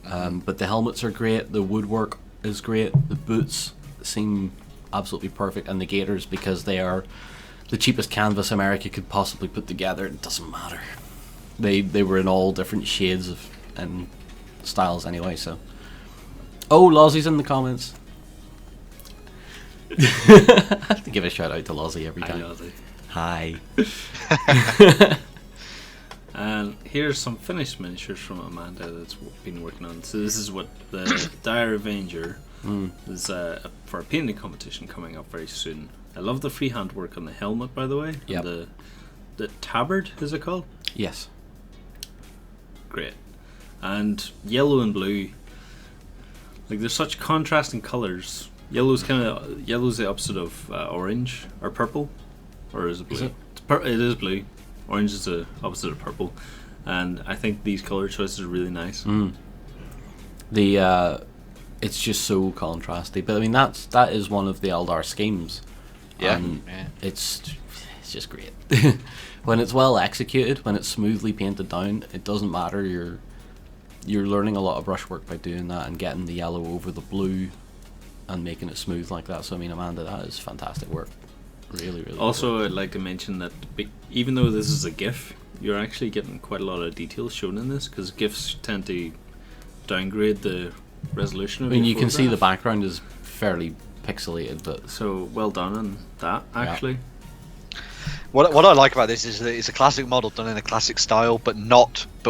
But the helmets are great, the woodwork is great, the boots seem absolutely perfect, and the gaiters, because they are the cheapest canvas America could possibly put together, it doesn't matter. They were in all different shades and styles anyway, so. Oh, Lozzie's in the comments. I have to give a shout out to Lozzie every time. Hi, Lozzie. Hi. And here's some finished miniatures from Amanda that's been working on. So this is what the Dire Avenger is for a painting competition coming up very soon. I love the freehand work on the helmet, by the way. Yep. And the tabard, is it called? Yes. Great. And yellow and blue. Like, there's such contrasting colours. Yellow's the opposite of orange or purple, or is it blue? Is it? It is blue. Orange is the opposite of purple, and I think these colour choices are really nice. It's just so contrasty, but I mean that is one of the Eldar schemes. Yeah, it's just great. When it's well executed, when it's smoothly painted down, it doesn't matter. You're learning a lot of brushwork by doing that and getting the yellow over the blue and making it smooth like that. So I mean, Amanda, that is fantastic work. Really, really. Also, cool. I'd like to mention that even though this is a GIF, you're actually getting quite a lot of details shown in this, because GIFs tend to downgrade the resolution. I mean, you can see the background is fairly pixelated, but so well done on that actually. What I like about this is that it's a classic model done in a classic style, but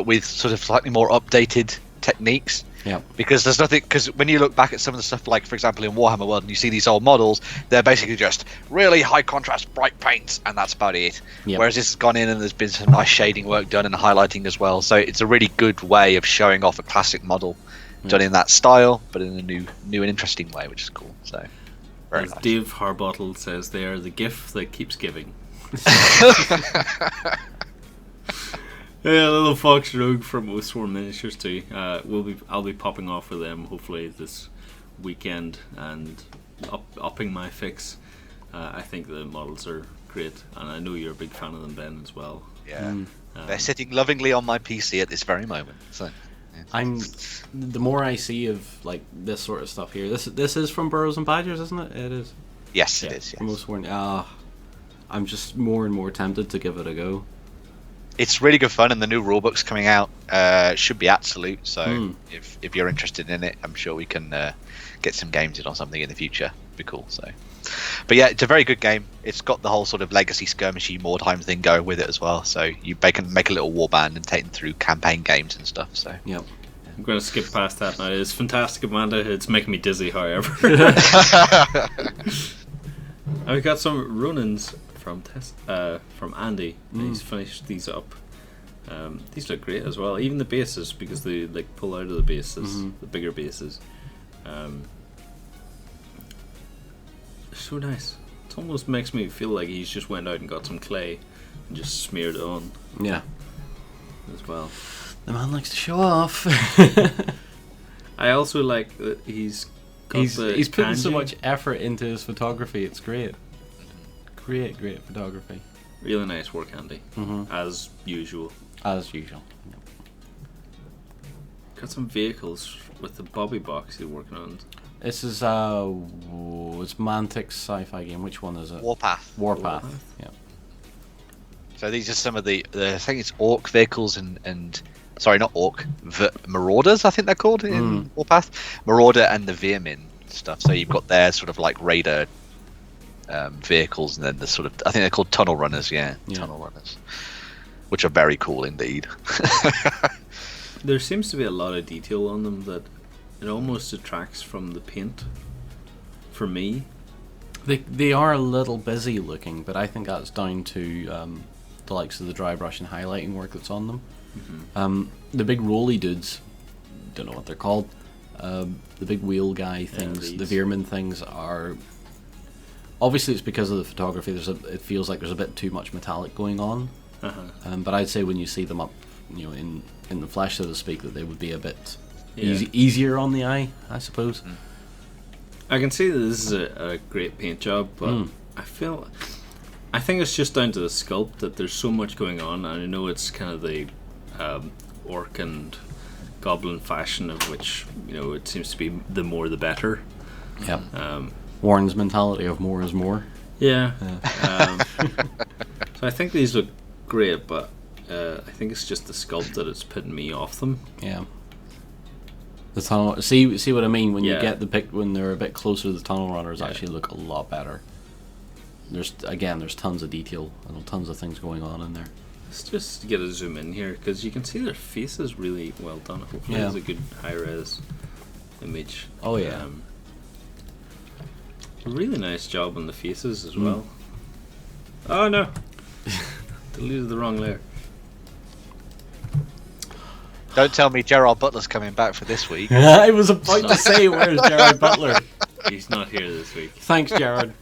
with sort of slightly more updated techniques. Yeah. Because there's nothing. Because when you look back at some of the stuff, like for example in Warhammer World, and you see these old models, they're basically just really high contrast, bright paints, and that's about it. Yep. Whereas this has gone in and there's been some nice shading work done and highlighting as well. So it's a really good way of showing off a classic model done in that style, but in a new and interesting way, which is cool. So very As nice. Dave Harbottle says, they are the gift that keeps giving. Yeah, little Fox Rogue from Oathsworn Miniatures too. I'll be popping off with them hopefully this weekend and upping my fix. I think the models are great, and I know you're a big fan of them, Ben, as well. Yeah, they're sitting lovingly on my PC at this very moment. So yeah. the more I see of like this sort of stuff here. This is from Burrows and Badgers, isn't it? It is. Yes, it is. Yes. From Oathsworn. I'm just more and more tempted to give it a go. It's really good fun, and the new rulebook's coming out. Should be absolute. So if you're interested in it, I'm sure we can get some games in or something in the future. Be cool. So, but yeah, it's a very good game. It's got the whole sort of legacy skirmishy Mordheim thing going with it as well. So you can make a little warband and take them through campaign games and stuff. So Yep. I'm going to skip past that now. It's fantastic, Amanda. It's making me dizzy, however. And we got some Ronins from Andy. He's finished these up. These look great as well. Even the bases, because they like pull out of the bases, the bigger bases. They're so nice. It almost makes me feel like he's just went out and got some clay and just smeared it on. Yeah. As well. The man likes to show off. I also like that he's putting so kanji. much effort into his photography. It's great. Great photography. Really nice work, Andy. As usual. As usual. Yep. Got some vehicles with the Bobby box you're working on. This is it's Mantic's sci-fi game. Which one is it? Warpath. Warpath. Yeah. So these are some of the I think it's Orc vehicles and sorry, not Orc, Marauders, I think they're called in Warpath. Marauder and the Veermin stuff. So you've got their sort of like raider vehicles, and then the sort of, I think they're called tunnel runners. Yeah. Tunnel runners, which are very cool indeed. There seems to be a lot of detail on them that it almost detracts from the paint for me. They are a little busy looking, but I think that's down to the likes of the dry brush and highlighting work that's on them. The big rolly dudes, don't know what they're called, the big wheel guy things, the Veerman things are... Obviously it's because of the photography, it feels like there's a bit too much metallic going on. But I'd say when you see them up, in the flesh, so to speak, that they would be a bit easier on the eye, I suppose. I can see that this is a great paint job, but I think it's just down to the sculpt that there's so much going on, and I know it's kind of the orc and goblin fashion of which it seems to be the more the better. Yeah. Warren's mentality of more is more. Yeah. So I think these look great, but I think it's just the sculpt that it's putting me off them. Yeah. The tunnel. See what I mean when you get the pic when they're a bit closer. The tunnel runners actually look a lot better. There's tons of detail and tons of things going on in there. Let's just get a zoom in here because you can see their faces really well done. Hopefully, it's a good high res image. Oh yeah. A really nice job on the faces as well. Oh no! Deleted the wrong layer. Don't tell me Gerard Butler's coming back for this week. I was about to say, where's Gerard Butler? He's not here this week. Thanks, Gerard.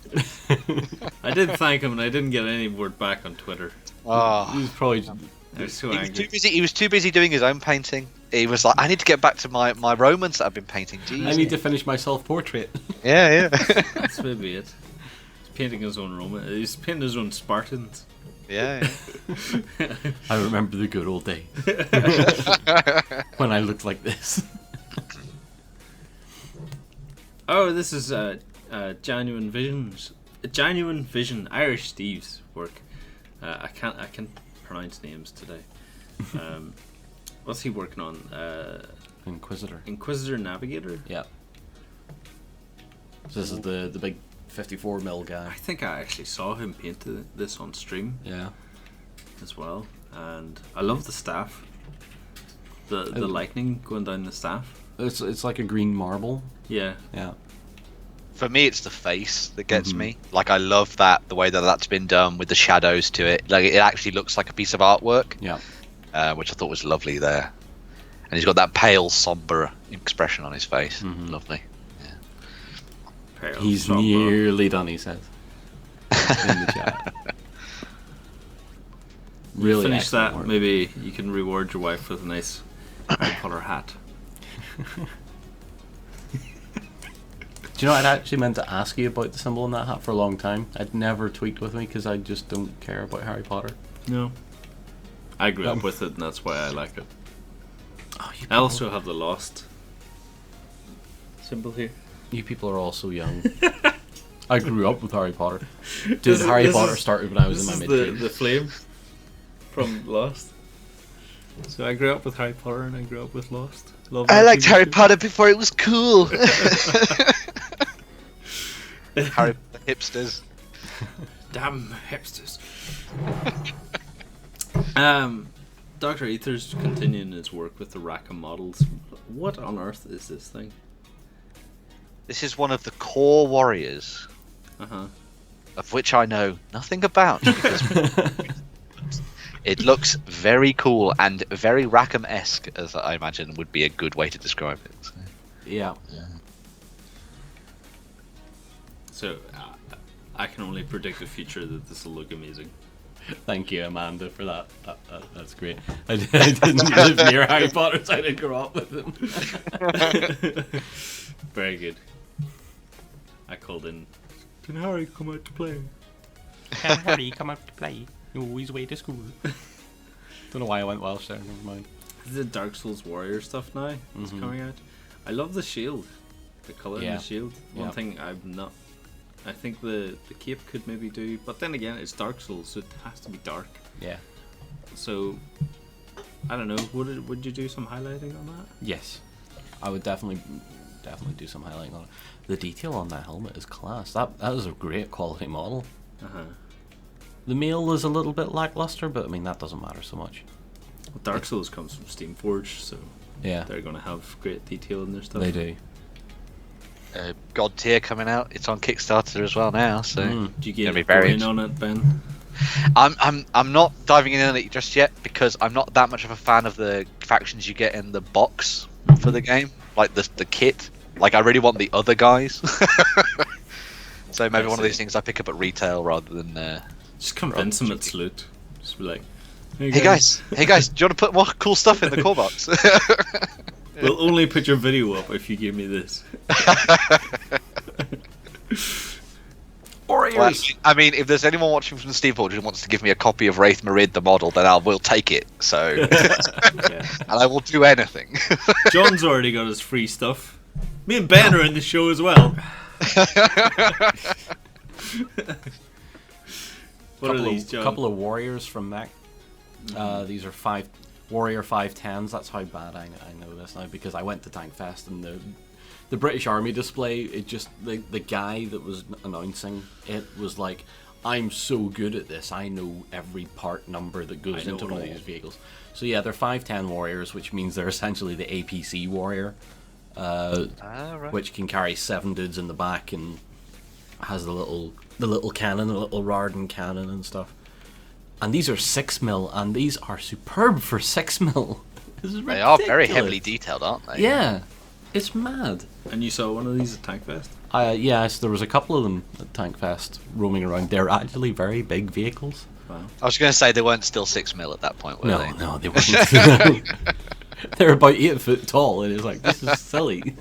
I did thank him, and I didn't get any word back on Twitter. Oh, he was probably. I was so angry. He was too busy doing his own painting. He was like, I need to get back to my Romans that I've been painting. Jeez. I need to finish my self-portrait. Yeah. That's maybe it. He's painting his own Roman. He's painting his own Spartans. Yeah. I remember the good old days when I looked like this. Oh, this is Genuine Vision Irish Steve's work. I can't pronounce names today. What's he working on? Inquisitor. Inquisitor Navigator? Yeah. So this is the big 54mm guy. I think I actually saw him paint this on stream. Yeah. As well. And I love the staff. The lightning going down the staff. It's like a green marble. Yeah. Yeah. For me, it's the face that gets me. Like, I love that, the way that that's been done with the shadows to it. Like, it actually looks like a piece of artwork. Yeah. Which I thought was lovely there. And he's got that pale, somber expression on his face. Lovely. Yeah. Pale, He's somber. nearly done, he says. In the chat. Really finish excellent that, work. maybe you can reward your wife with a nice Harry Potter hat. Do you know, I'd actually meant to ask you about the symbol in that hat for a long time. I'd never tweaked with me because I just don't care about Harry Potter. No. I grew up with it, and that's why I like it. Oh, I also have the Lost symbol here. You people are all so young. I grew up with Harry Potter. Dude, This Harry Potter is- started when I was in my This is mid-teens. the flame from Lost. So I grew up with Harry Potter, and I grew up with Lost. Love I that liked TV Harry show. Potter before it was cool. Harry Potter hipsters. Damn hipsters. Dr. Ether's continuing his work with the Rackham models. What on earth is this thing? This is one of the core warriors, Uh-huh. of which I know nothing about. Because it looks very cool and very Rackham-esque, as I imagine would be a good way to describe it. So. Yeah. So, I can only predict the future that this will look amazing. Thank you, Amanda, for that. That's great. I didn't live near Harry Potter, so I didn't grow up with him. Very good. I called in. Can Harry come out to play? Can Harry come out to play? No, he's away to school. Don't know why I went Welsh there, never mind. The Dark Souls Warrior stuff now is coming out. I love the shield. The colour in the shield. One thing I'm not... I think the cape could maybe do... But then again, it's Dark Souls, so it has to be dark. Yeah. So, I don't know. Would you do some highlighting on that? Yes. I would definitely do some highlighting on it. The detail on that helmet is class. That is a great quality model. Uh-huh. The mail is a little bit lackluster, but I mean, that doesn't matter so much. Well, Dark Souls comes from Steamforged, so Yeah. they're going to have great detail in their stuff. They do. God Tier coming out. It's on Kickstarter as well now, so Do you get Gonna be a very in on it, Ben? I'm not diving in on it just yet because I'm not that much of a fan of the factions you get in the box for the game, like the kit. Like, I really want the other guys. So maybe one of these things I pick up at retail rather than. Just convince them it's loot. Just be like, Hey guys, do you want to put more cool stuff in the core box? we'll only put your video up if you give me this. Well, I mean, if there's anyone watching from Steamforge who wants to give me a copy of Wraith Marid, the model, then I will take it. So, Yeah. and I will do anything. John's already got his free stuff. Me and Ben are in the show as well. What are these, John? Couple of warriors from Mac. These are Warrior 510s. That's how bad I know this now, because I went to Tank Fest and the British Army display, it just the guy that was announcing it was like, I'm so good at this, I know every part number that goes into one of these vehicles. So yeah, they're 510 warriors, which means they're essentially the APC warrior, Right. which can carry 7 dudes in the back and has the little cannon, the little Rarden cannon and stuff. And these are 6mm, and these are superb for 6mm. This is They are very ridiculous. heavily detailed, aren't they? Yeah, it's mad. And you saw one of these at Tank Fest? Yes, there was a couple of them at Tank Fest roaming around. They're actually very big vehicles. Wow. I was going to say they weren't still 6mm at that point, were they? No, they weren't. They're about 8 foot tall, and it's like, this is silly.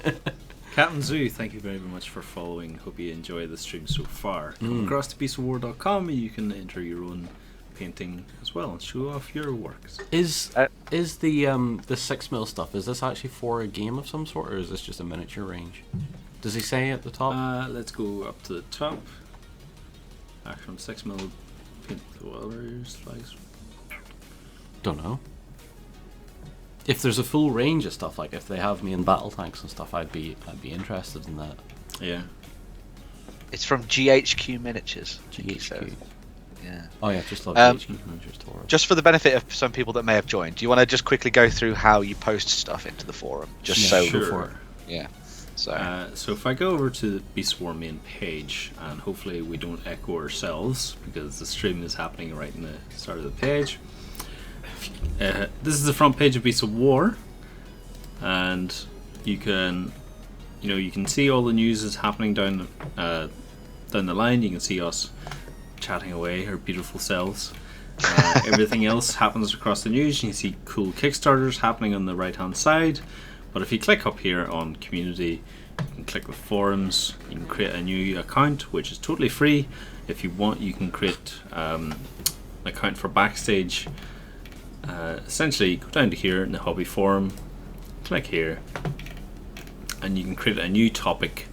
Captain Zoo, thank you very much for following. Hope you enjoy the stream so far. Come across to pieceofwar.com and you can enter your own painting as well and show off your works. Is the 6mm stuff, is this actually for a game of some sort, or is this just a miniature range? Does he say at the top? Let's go up to the top. Action 6mm paint the warriors flags. Don't know. if there's a full range of stuff, like if they have main battle tanks and stuff, I'd be interested in that. Yeah. It's from GHQ Miniatures. GHQ. Yeah. Oh yeah, just love GHQ Miniatures. Just for the benefit of some people that may have joined, do you want to just quickly go through how you post stuff into the forum? Just Sure. Yeah. So if I go over to the Beast of War main page, and hopefully we don't echo ourselves because the stream is happening right in the start of the page. This is the front page of Beast of War, and you can see all the news is happening down the line. You can see us chatting away, our beautiful selves. Everything else happens across the news. You can see cool Kickstarters happening on the right hand side. But if you click up here on community, you can click the forums. You can create a new account, which is totally free. If you want, you can create an account for Backstage. Essentially, go down to here in the hobby forum, click here, and you can create a new topic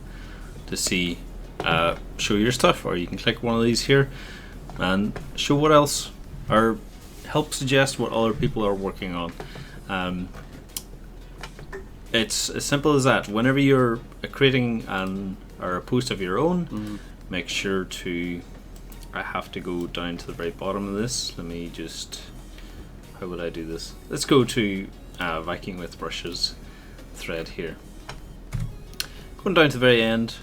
to see, show your stuff, or you can click one of these here and show what else, or help suggest what other people are working on. It's as simple as that. Whenever you're creating a post of your own, make sure to. I have to go down to the very bottom of this. Let me just. How would I do this? Let's go to Viking with brushes thread here. Going down to the very end.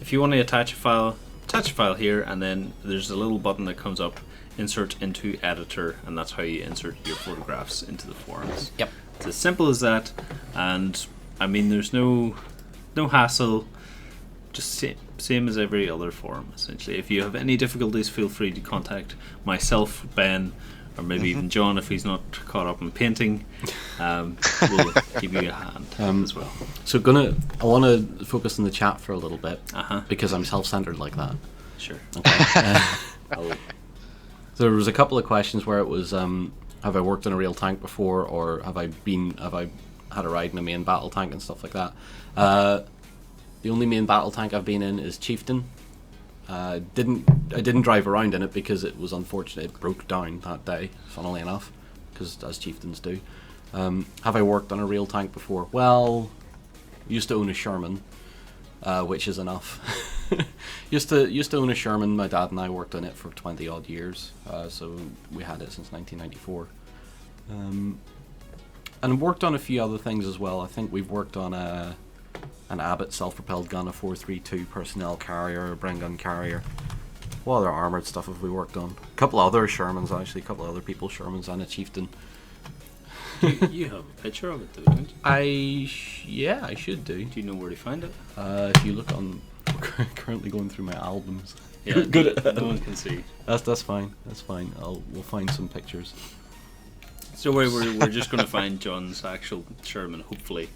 If you want to attach a file here, and then there's a little button that comes up, insert into editor, and that's how you insert your photographs into the forums. Yep. It's as simple as that, and I mean there's no hassle, just same as every other forum essentially. If you have any difficulties, feel free to contact myself, Ben, or maybe even John if he's not caught up in painting. We'll give you a hand as well. So I want to focus on the chat for a little bit, because I'm self-centered like that. Sure. Okay. So there was a couple of questions where it was, have I worked in a real tank before, or have I had a ride in a main battle tank and stuff like that. The only main battle tank I've been in is Chieftain. I didn't drive around in it because it was unfortunate. It broke down that day, funnily enough, because as Chieftains do. Have I worked on a real tank before? Well, used to own a Sherman, which is enough. used to own a Sherman. My dad and I worked on it for 20 odd years, so we had it since 1994. And worked on a few other things as well. I think we've worked on an Abbott self-propelled gun, a 432 personnel carrier, a Bren gun carrier. What other armoured stuff have we worked on? A couple other Shermans, actually, a couple other people's Shermans, and a Chieftain. You have a picture of it, don't you? Yeah, I should do. Do you know where to find it? If you look on, we're currently going through my albums. Yeah, good. No one can see. That's fine. That's fine. We'll find some pictures. So we're just going to find John's actual Sherman, hopefully,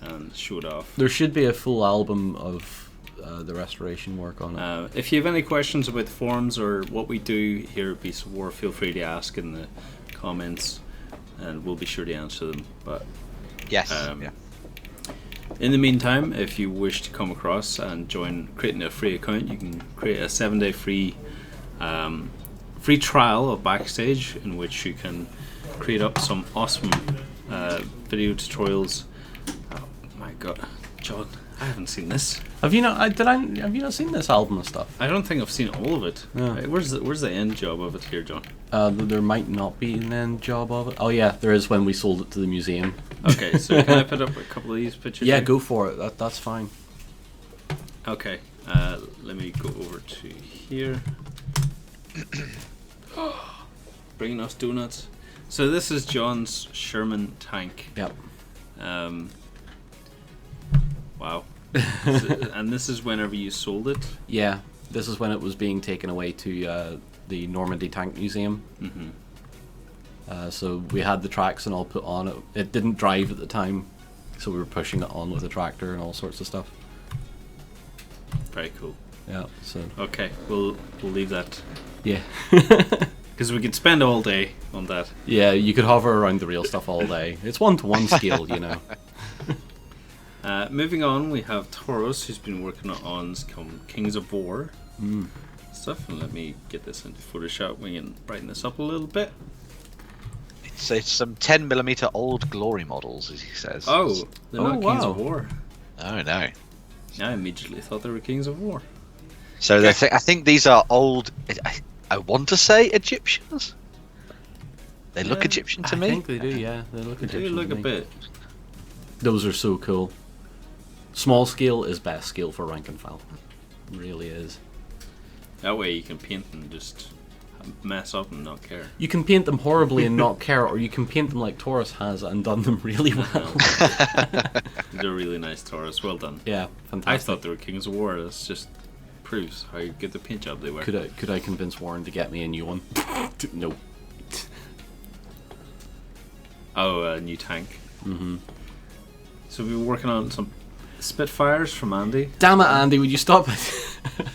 and show it off. There should be a full album of the restoration work on it. If you have any questions about the forums or what we do here at Beast of War, feel free to ask in the comments, and we'll be sure to answer them. But yes, yeah. In the meantime, if you wish to come across and join creating a free account, you can create a 7-day free trial of Backstage, in which you can create up some awesome video tutorials. Oh my god, John, I haven't seen this. Have you not? Have you not seen this album of stuff? I don't think I've seen all of it. Yeah. Where's the end job of it here, John? There might not be an end job of it. Oh yeah, there is when we sold it to the museum. Okay, so can I put up a couple of these pictures? Yeah, here? go for it. That's fine. Okay, let me go over to here. Bringing us donuts. So this is John's Sherman tank. Yep. Wow. And this is whenever you sold it? Yeah, this is when it was being taken away to the Normandy Tank Museum. Mm-hmm. So we had the tracks and all put on it. It didn't drive at the time, so we were pushing it on with a tractor and all sorts of stuff. Very cool. Yeah. So. Okay, we'll leave that. Yeah. Because we could spend all day on that. Yeah, you could hover around the real stuff all day. It's 1-to-1 scale, you know. Moving on, we have Taurus, who's been working on some Kings of War stuff. And let me get this into Photoshop. We can brighten this up a little bit. So it's some 10mm Old Glory models, as he says. Oh, they're not Kings wow. of War. Oh no. I immediately thought they were Kings of War. So I think these are old. I want to say Egyptians. They look Egyptian to me. I think they do. Yeah, they look Egyptian. They do look to a me. bit. Those are so cool. Small scale is best scale for rank and file. It really is. That way you can paint and just mess up and not care. You can paint them horribly and not care, or you can paint them like Taurus has and done them really well. They're really nice Taurus. Well done. Yeah, fantastic. I thought they were Kings of War. This just proves how good the paint job they were. Could I convince Warren to get me a new one? No. Oh, a new tank. Mm-hmm. So we've been working on some Spitfires from Andy. Damn it, Andy! Would you stop?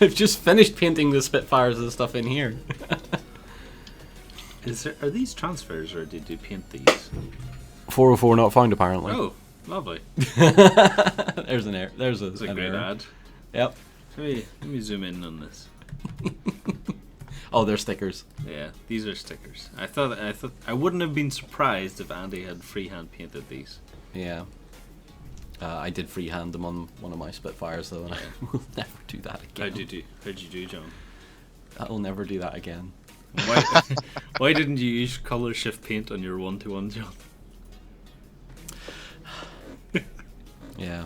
I've just finished painting the Spitfires and stuff in here. Are these transfers or did you paint these? 404 not found apparently. Oh, lovely. There's an error. There's That's a great ad. Yep. Let me zoom in on this. Oh, they're stickers. Yeah, these are stickers. I thought I wouldn't have been surprised if Andy had freehand painted these. Yeah. I did freehand them on one of my Spitfires though, and I will never do that again. How'd you do, John? I'll never do that again. Why didn't you use color shift paint on your 1-to-1, John? Yeah.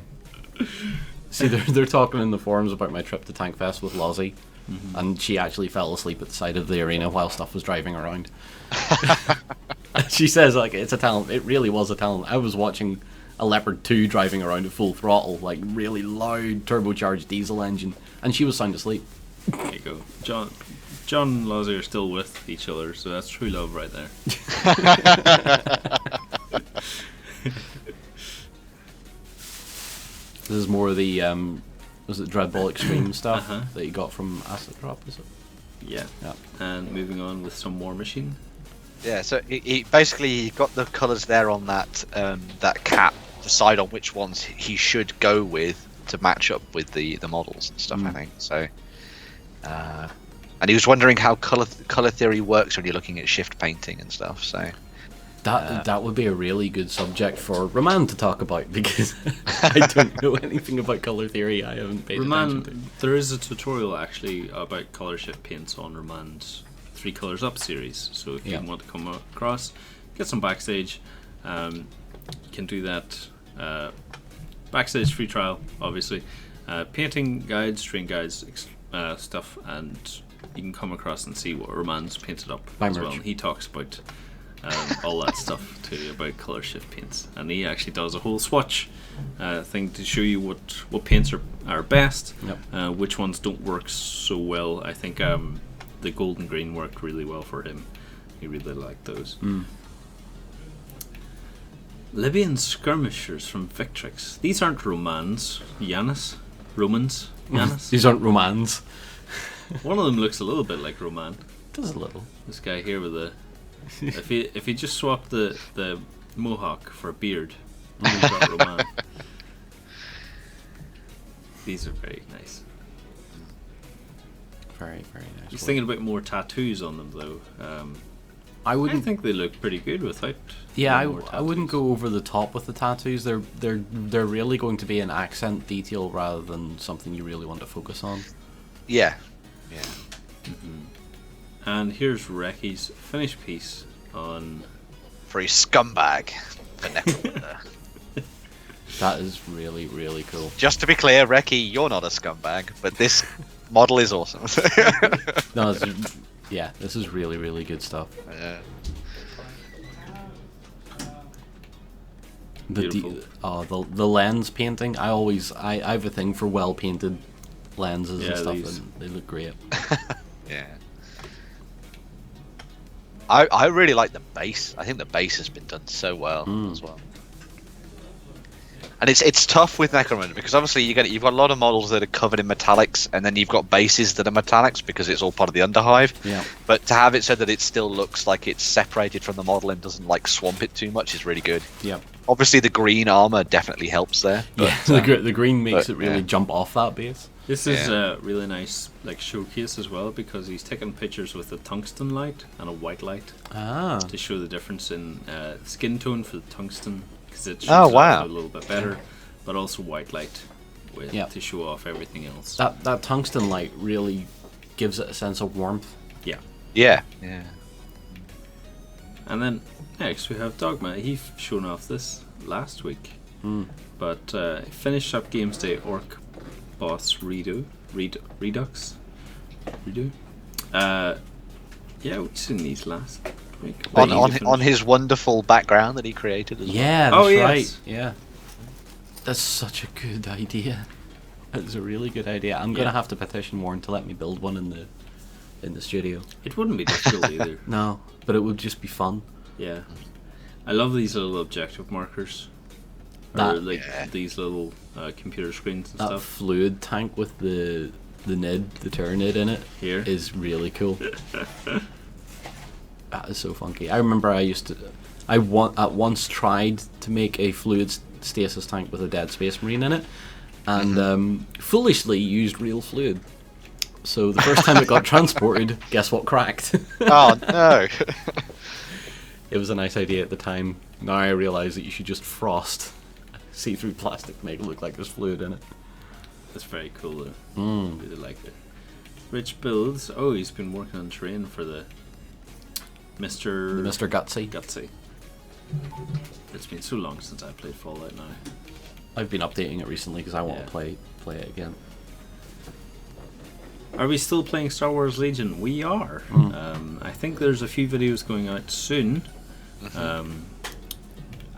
See, they're talking in the forums about my trip to Tankfest with Lozzie, and she actually fell asleep at the side of the arena while stuff was driving around. She says, like, it's a talent. It really was a talent. I was watching a Leopard 2 driving around at full throttle, like really loud turbocharged diesel engine, and she was sound asleep. There you go. John and Lozzie are still with each other, so that's true love right there. This is more of the was it Dreadball Extreme stuff that you got from Acid Drop, is it? Yeah. And moving on with some War Machine. Yeah, so he basically got the colours there on that that cap, decide on which ones he should go with to match up with the models and stuff. I think so. And he was wondering how color theory works when you're looking at shift painting and stuff. So that would be a really good subject for Roman to talk about, because I don't know anything about color theory. I haven't paid attention to. There is a tutorial actually about color shift paints on Roman's 3 Colors Up series. So if you want to come across, get some backstage, you can do that. Backstage free trial, obviously. Painting guides, train guides, stuff, and you can come across and see what Roman's painted up as well. And he talks about all that stuff too, about color shift paints, and he actually does a whole swatch thing to show you what paints are best, which ones don't work so well. I think the gold and green worked really well for him. He really liked those. Libyan skirmishers from Victrix. These aren't Romans. Romans. Yanis. These aren't Romans. One of them looks a little bit like Roman. Does a little. This guy here with the if he just swapped the mohawk for a beard, you've got Roman. These are very nice. Very, very nice. He's thinking about more tattoos on them though. I wouldn't think they look pretty good without. Yeah, I wouldn't go over the top with the tattoos. They're really going to be an accent detail rather than something you really want to focus on. Yeah. And here's Recky's finished piece on for a scumbag. That is really, really cool. Just to be clear, Recky, you're not a scumbag, but this model is awesome. No, this is really, really good stuff. Yeah. The lens painting. I have a thing for well painted lenses and stuff, and they look great. Yeah. I really like the base. I think the base has been done so well as well. And it's tough with Necromunda because obviously you've got a lot of models that are covered in metallics, and then you've got bases that are metallics because it's all part of the underhive. Yeah. But to have it so that it still looks like it's separated from the model and doesn't like swamp it too much is really good. Yeah. Obviously the green armor definitely helps there. But, the green makes it really jump off that base. This is a really nice showcase as well, because he's taking pictures with a tungsten light and a white light to show the difference in skin tone for the tungsten, because it shows a little bit better, but also white light to show off everything else. That tungsten light really gives it a sense of warmth. Yeah. And then next we have Dogma. He shown off this last week, but finished up Games Day Orc Boss Redux. We've seen these last week. On his wonderful background that he created as well. Yeah, that's right. Yeah. That's such a good idea. That's a really good idea. I'm gonna have to petition Warren to let me build one in the studio. It wouldn't be difficult either. No, but it would just be fun. Yeah. I love these little objective markers. These little computer screens and stuff. That fluid tank with the Tyrannid in it here is really cool. That is so funky. I remember I once tried to make a fluid stasis tank with a dead space marine in it, and foolishly used real fluid. So the first time it got transported, guess what cracked? Oh no. It was a nice idea at the time. Now I realise that you should just frost see-through plastic to make it look like there's fluid in it. That's very cool though. Really like it. Rich builds. Oh, he's been working on terrain for the Mr. Gutsy. It's been so long since I played Fallout now. I've been updating it recently because I want to play it again. Are we still playing Star Wars Legion? We are. I think there's a few videos going out soon.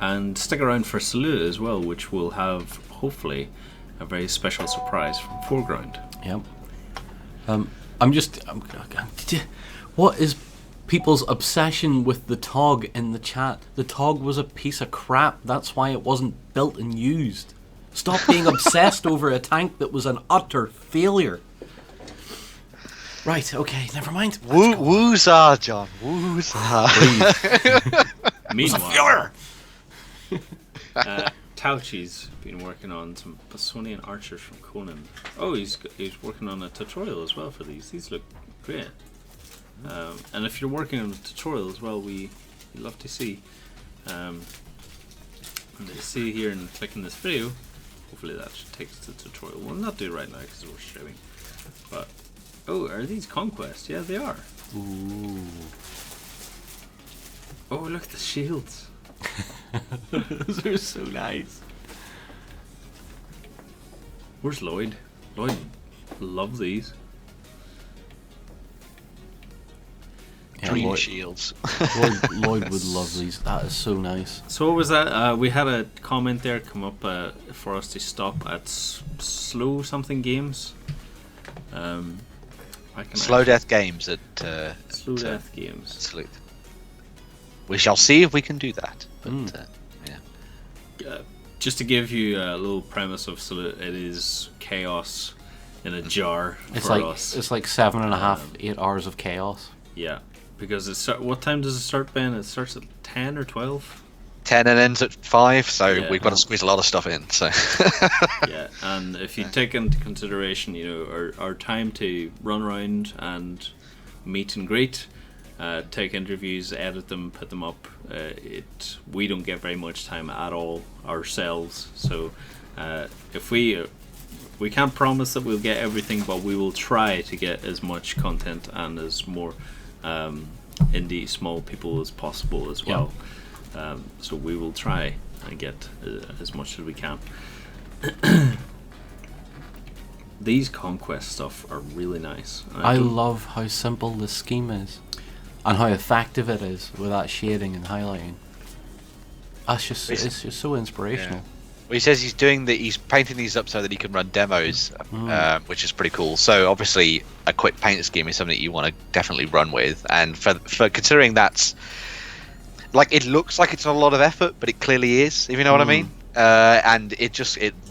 And stick around for Salute as well, which will have, hopefully, a very special surprise from Foreground. Yep. What is people's obsession with the TOG in the chat? The TOG was a piece of crap. That's why it wasn't built and used. Stop being obsessed over a tank that was an utter failure. Right, okay, never mind. Woozah, John. Woozah. Meanwhile, Tauchi's been working on some Bostonian archers from Conan. Oh, he's working on a tutorial as well for these. These look great. And if you're working on a tutorial as well, we love to see. And you see here and clicking this video, hopefully that should take us to the tutorial. We'll not do it right now because we're streaming. But oh, are these conquests? Yeah, they are. Ooh. Oh, look at the shields. Those are so nice. Where's Lloyd? Lloyd loves these. Yeah, Dream shields. Lloyd would love these. That is so nice. So what was that? We had a comment there come up for us to stop at Slow something games. Slow Death Games at Slow Death Games. Salute. We shall see if we can do that. But just to give you a little premise of Salute, it is chaos in a jar It's for like us. it's like 7.5, 8 hours of chaos. Yeah, because what time does it start, Ben? It starts at 10 or 12. 10 and ends at 5, so we've got to squeeze a lot of stuff in. So yeah, and if you take into consideration, our time to run around and meet and greet, take interviews, edit them, put them up, we don't get very much time at all ourselves. So if we can't promise that we'll get everything, but we will try to get as much content and as more indie small people as possible as well. So we will try and get as much as we can. These conquest stuff are really nice. I love how simple the scheme is and how effective it is with that shading and highlighting. It's just so inspirational. Yeah. Well, he says he's painting these up so that he can run demos, which is pretty cool. So obviously a quick paint scheme is something you want to definitely run with, and for considering that's like, it looks like it's a lot of effort, but it clearly is, if you know what I mean. And it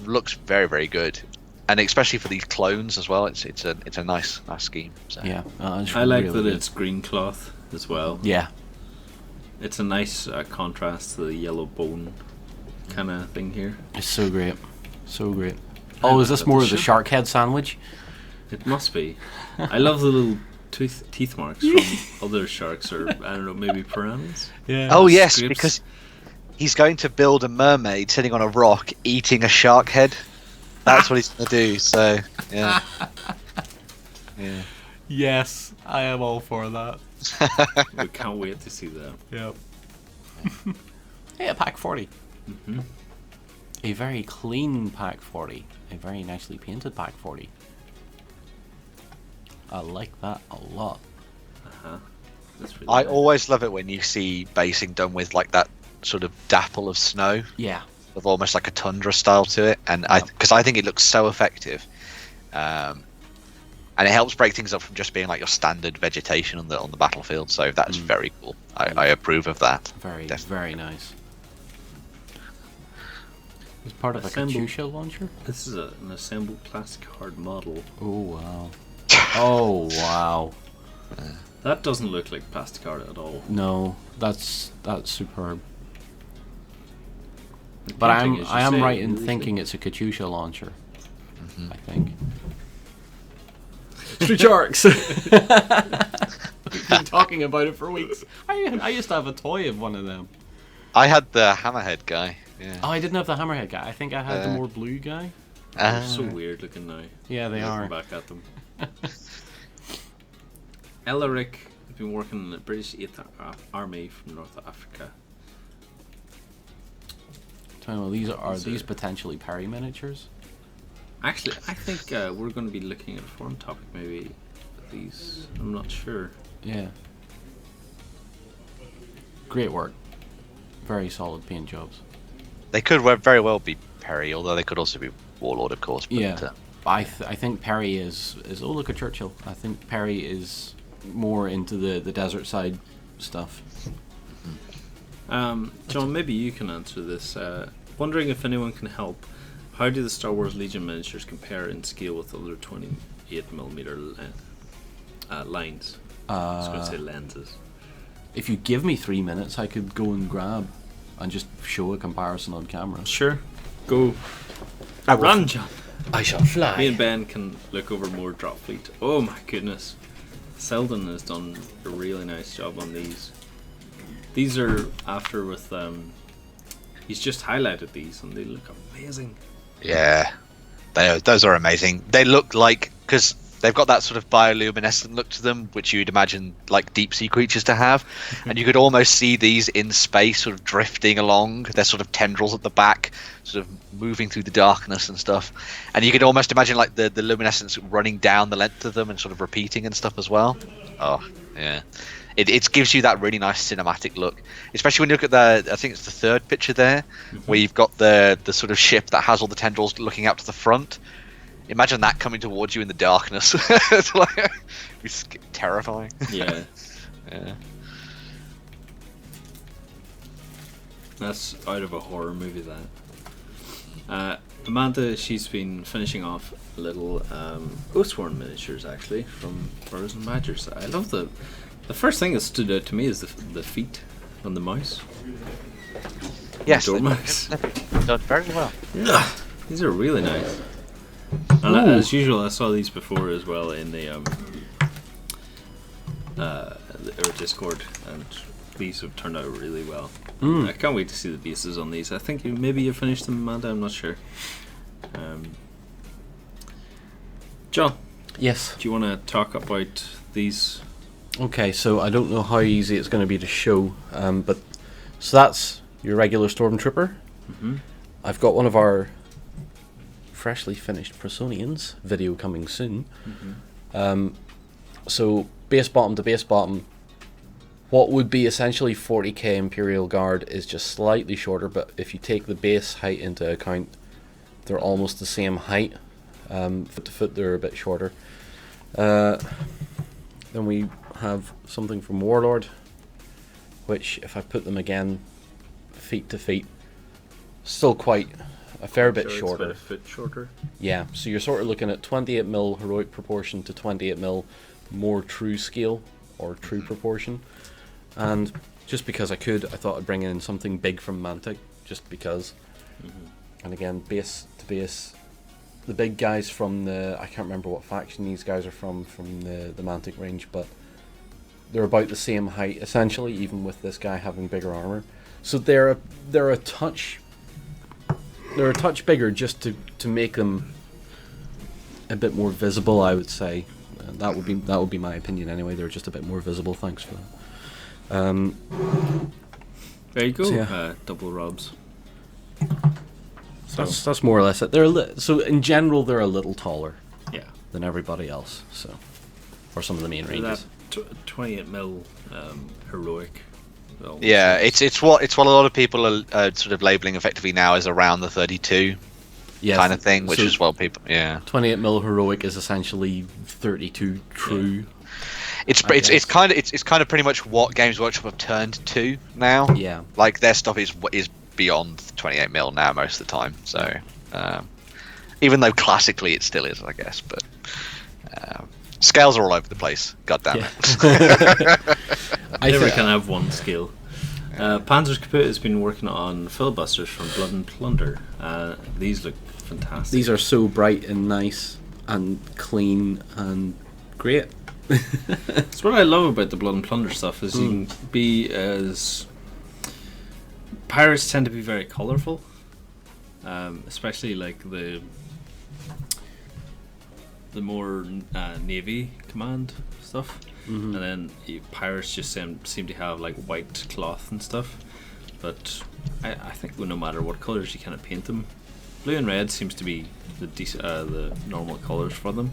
looks very, very good, and especially for these clones as well. It's a nice scheme. So. Yeah, I like that it's green cloth as well. Yeah, it's a nice contrast to the yellow bone kind of thing here. It's so great, so great. Oh, is this more of the shark head sandwich? It must be. I love the little teeth marks from other sharks, or I don't know, maybe piranhas. Yeah. Oh yes, Scrapes. because he's going to build a mermaid sitting on a rock eating a shark head. That's what he's going to do. So yeah. Yeah. Yes, I am all for that. We can't wait to see that. Yep. Hey, a pack 40. Mm-hmm. A very clean pack 40. A very nicely painted pack 40. I like that a lot. Uh-huh. That's really I nice. always love it when you see basing done with like that sort of dapple of snow, Yeah. with almost like a tundra style to it, and because I think it looks so effective, and it helps break things up from just being like your standard vegetation on the battlefield. So that's very cool. I approve of that. Very, Definitely. very nice. It's part of a Assemble- Katyusha launcher? This is an assembled plastic hard model. Oh, wow. Oh, wow. That doesn't look like plastic art at all. No, that's superb. The But painting, as you I am say, right in really thinking it's a Katyusha launcher. Mm-hmm. I think. Street Sharks! We've been talking about it for weeks. I used to have a toy of one of them. I had the hammerhead guy. Yeah. Oh, I didn't have the hammerhead guy. I think I had the more blue guy. They're so weird looking now. Yeah, they are. Looking back at them. Elaric has been working in the British 8th Army from North Africa. So are these potentially Perry miniatures? Actually, I think we're going to be looking at a forum topic maybe. These, I'm not sure. Yeah. Great work. Very solid paint jobs. They could very well be Perry, although they could also be Warlord, of course. But, Yeah. I think Perry is oh, look at Churchill. I think Perry is more into the desert side stuff. John, maybe you can answer this. Wondering if anyone can help. How do the Star Wars Legion miniatures compare in scale with other 28mm lines? I was going to say lenses. If you give me 3 minutes, I could go and grab and just show a comparison on camera. Sure. Go. Run, John. I shall fly. Me and Ben can look over more drop fleet. Oh my goodness. Selden has done a really nice job on these. These are after with he's just highlighted these and they look amazing. Yeah, those are amazing. They look like, because they've got that sort of bioluminescent look to them, which you'd imagine like deep sea creatures to have, and you could almost see these in space, sort of drifting along. They're sort of tendrils at the back, sort of moving through the darkness and stuff. And you could almost imagine like the luminescence running down the length of them and sort of repeating and stuff as well. Oh yeah. It gives you that really nice cinematic look, especially when you look at I think it's the third picture there, where you've got the sort of ship that has all the tendrils looking out to the front. Imagine that coming towards you in the darkness. It's terrifying. Yeah. Yeah. That's out of a horror movie, that. Amanda, she's been finishing off little Oathsworn miniatures, actually, from Birds and Badgers. I love the first thing that stood out to me is the feet on the mouse. Yes, The mouse. done very well. Yeah, these are really nice. And as usual, I saw these before as well in the our Discord, and these have turned out really well. I can't wait to see the bases on these. I think maybe you finished them, Amanda. I'm not sure. John, Yes. do you want to talk about these? Okay, so I don't know how easy it's going to be to show, but so that's your regular Stormtrooper. Mm-hmm. I've got one of our freshly finished Prosonians video coming soon. So base bottom to base bottom, what would be essentially 40k Imperial Guard is just slightly shorter, but if you take the base height into account, they're almost the same height. Foot to foot, they're a bit shorter. Then we have something from Warlord, which if I put them again feet to feet, still quite a fair bit It's shorter. about a foot shorter. Yeah, so you're sort of looking at 28mm heroic proportion to 28mm more true scale or true proportion. And just because I could, I thought I'd bring in something big from Mantic, just because. And again, base to base, the big guys from the, I can't remember what faction these guys are from the Mantic range, but they're about the same height essentially, even with this guy having bigger armor. So they're a touch bigger, just to make them a bit more visible, I would say. That would be my opinion anyway. They're just a bit more visible. Thanks for that. There you go. So, yeah. Double rubs. So that's more or less it. So in general, they're a little taller. Yeah. Than everybody else. So, or some of the main ranges. That 28mm heroic. Yeah, it's what a lot of people are sort of labeling effectively now as around the 32 kind of thing, which is what people 28mm heroic is essentially 32 true. Yeah. It's kind of pretty much what Games Workshop have turned to now. Yeah, like their stuff is beyond 28mm now most of the time. So even though classically it still is, I guess, but scales are all over the place. God damn it! I never can have one scale. Panzer's Kaput has been working on filibusters from Blood and Plunder. These look fantastic. These are so bright and nice and clean and great. That's what I love about the Blood and Plunder stuff, is you can be as... Pirates tend to be very colourful, especially like the more Navy command stuff. And then pirates just seem to have like white cloth and stuff, but I think no matter what colours you kind of paint them, blue and red seems to be the normal colours for them.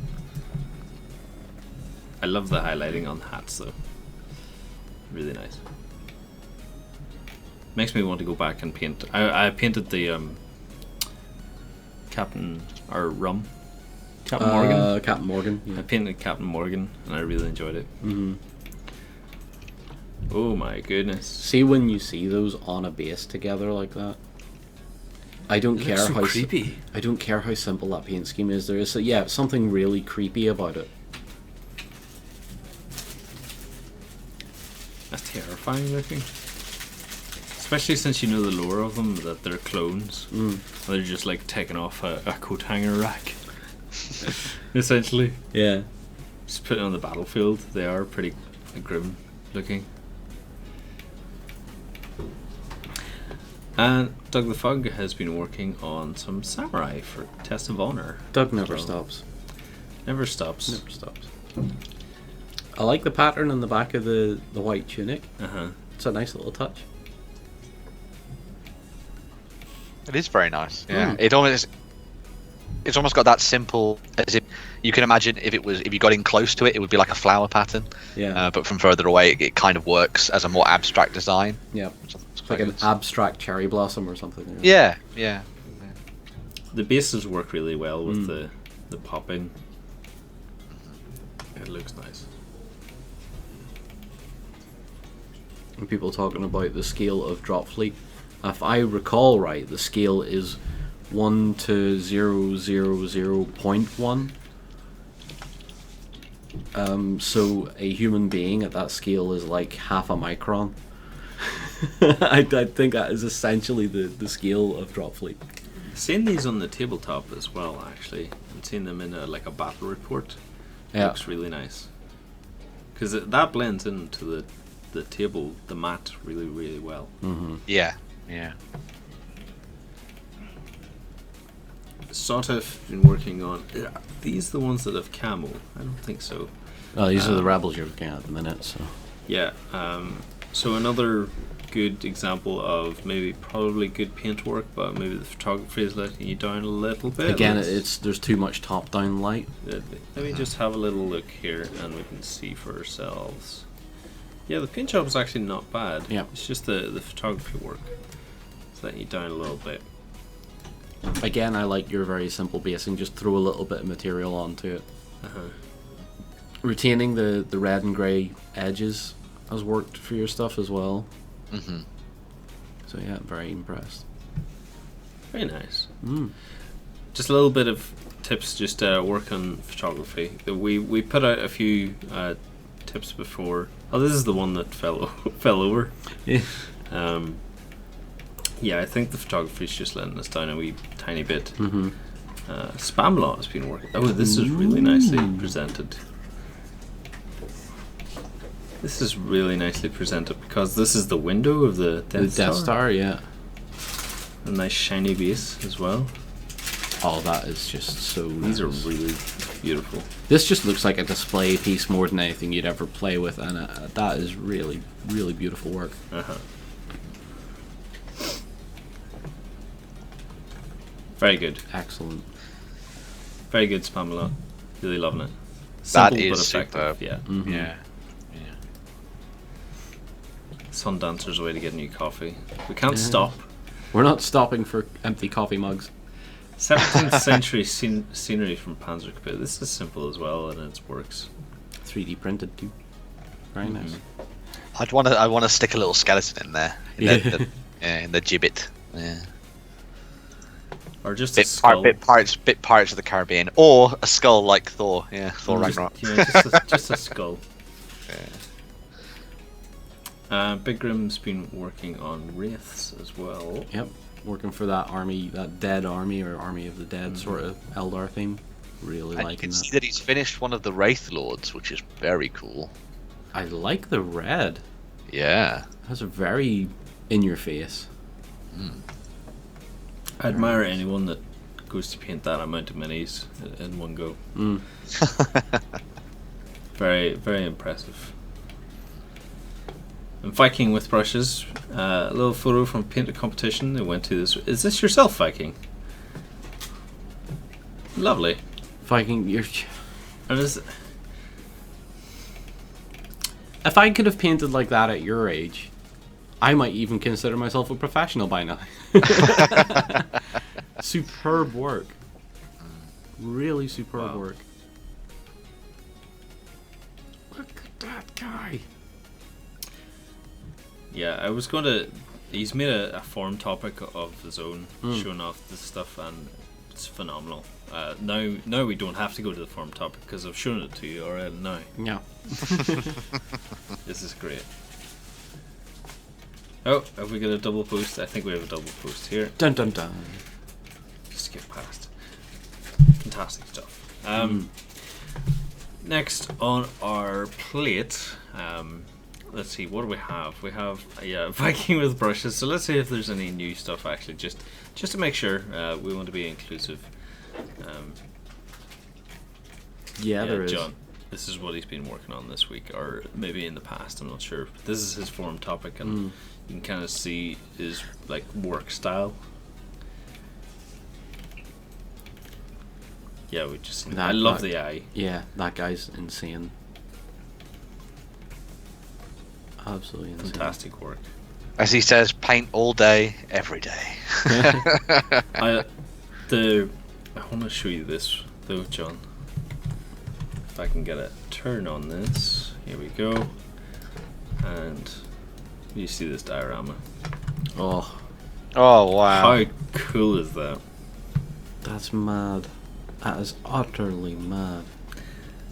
I love the highlighting on the hats though, really nice. Makes me want to go back and paint. I painted the Captain Morgan. Captain Morgan. Yeah. I painted Captain Morgan and I really enjoyed it. Oh my goodness! See, when you see those on a base together like that, I don't care how creepy. I don't care how simple that paint scheme is. There is something really creepy about it. That's terrifying looking. Especially since you know the lore of them, that they're clones. They're just like taking off a coat hanger rack. Essentially. Yeah. Just put it on the battlefield. They are pretty grim looking. And Doug the Fug has been working on some samurai for Test of Honor. Doug never stops. Never stops. Never stops. I like the pattern on the back of the white tunic. It's a nice little touch. It is very nice. Yeah, it's almost got that simple, as if you can imagine if you got in close to it, it would be like a flower pattern. Yeah. But from further away, it kind of works as a more abstract design. Yeah. It's like an abstract cherry blossom or something. Yeah. The bases work really well with the popping. It looks nice. And people talking about the scale of Drop Fleet. If I recall right, the scale is 1 to 0.1. So a human being at that scale is like half a micron. I think that is essentially the scale of Drop Fleet. Seen these on the tabletop as well, actually. I've seen them in a battle report. Yeah. Looks really nice. Because that blends into the table, the mat, really, really well. Yeah. Sotef been working on... Are these the ones that have camo? I don't think so. Oh, these are the rebels you're looking at the minute. So yeah. So another good example of probably good paint work, but maybe the photography is letting you down a little bit. Again, there's too much top-down light. Let me just have a little look here, and we can see for ourselves. Yeah, the paint job is actually not bad. Yeah. It's just the photography work. It's letting you down a little bit. Again, I like your very simple basing. Just throw a little bit of material onto it. Retaining the red and grey edges has worked for your stuff as well. So yeah, very impressed. Very nice. Just a little bit of tips, just work on photography. We put out a few tips before. Oh, this is the one that fell over. Yeah. Yeah, I think the photography is just letting us down a wee tiny bit. Spamlot has been working. Oh, this is really nicely presented. This is really nicely presented because this is the window of the Death Star, yeah. A nice shiny base as well. Oh, that is just so nice. These are really beautiful. This just looks like a display piece more than anything you'd ever play with, and that is really, really beautiful work. Very good. Excellent. Very good, Spamlot. Really loving it. That Simple is but effective. superb. Yeah. Mm-hmm. Yeah. Sundancer's away to get a new coffee. We can't stop. We're not stopping for empty coffee mugs. 17th century scenery from Panzer Kaput. This is simple as well, and it works. 3D printed too. Very nice. I want to stick a little skeleton in there. In the gibbet. Yeah. Or just a skull. Bit Pirates of the Caribbean, or a skull like Thor. Yeah, Thor Ragnarok. Just a skull. Big Grim's been working on wraiths as well. Yep, working for that army, that dead army or army of the dead sort of Eldar theme. Really And liking you can that. see that he's finished one of the Wraith Lords, which is very cool. I like the red. Yeah. That's a very in your face. I admire anyone that goes to paint that amount of minis in one go. Very, very impressive. And Viking with brushes. A little photo from painted competition. They went to this. Is this yourself, Viking? Lovely. Viking, you're. And If I could have painted like that at your age, I might even consider myself a professional by now. Superb work. Really superb work. Look at that guy. Yeah, I was going to. He's made a forum topic of his own, showing off this stuff, and it's phenomenal. Now we don't have to go to the forum topic because I've shown it to you already. Now, Yeah. this is great. Oh, have we got a double post? I think we have a double post here. Dun dun dun. Skip past. Fantastic stuff. Next on our plate, let's see, what do we have? We have Viking with brushes. So let's see if there's any new stuff actually, just to make sure. We want to be inclusive. There is. John, this is what he's been working on this week, or maybe in the past. I'm not sure. This is his forum topic, and you can kind of see his like work style. Yeah, we just. I love the eye. Yeah, that guy's insane. Absolutely insane. Fantastic work. As he says, paint all day, every day. I want to show you this though, John. If I can get a turn on this, here we go. And you see this diorama. Oh, wow. How cool is that? that's mad. That is utterly mad.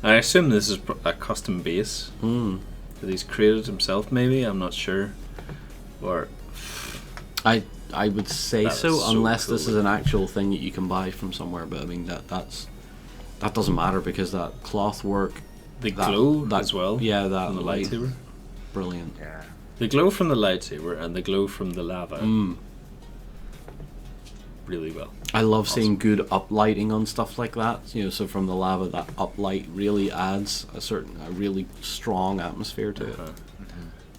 I assume this is a custom base that he's created himself. Maybe, I'm not sure. Or I would say That so, is so unless cool. this is an actual thing that you can buy from somewhere. But I mean that doesn't matter because that cloth work, the glow as well. Yeah, that from the light, lightsaber. brilliant. Yeah. The glow from the lightsaber and the glow from the lava. Really well. I love seeing good uplighting on stuff like that. You know, so from the lava, that uplight really adds a really strong atmosphere to it.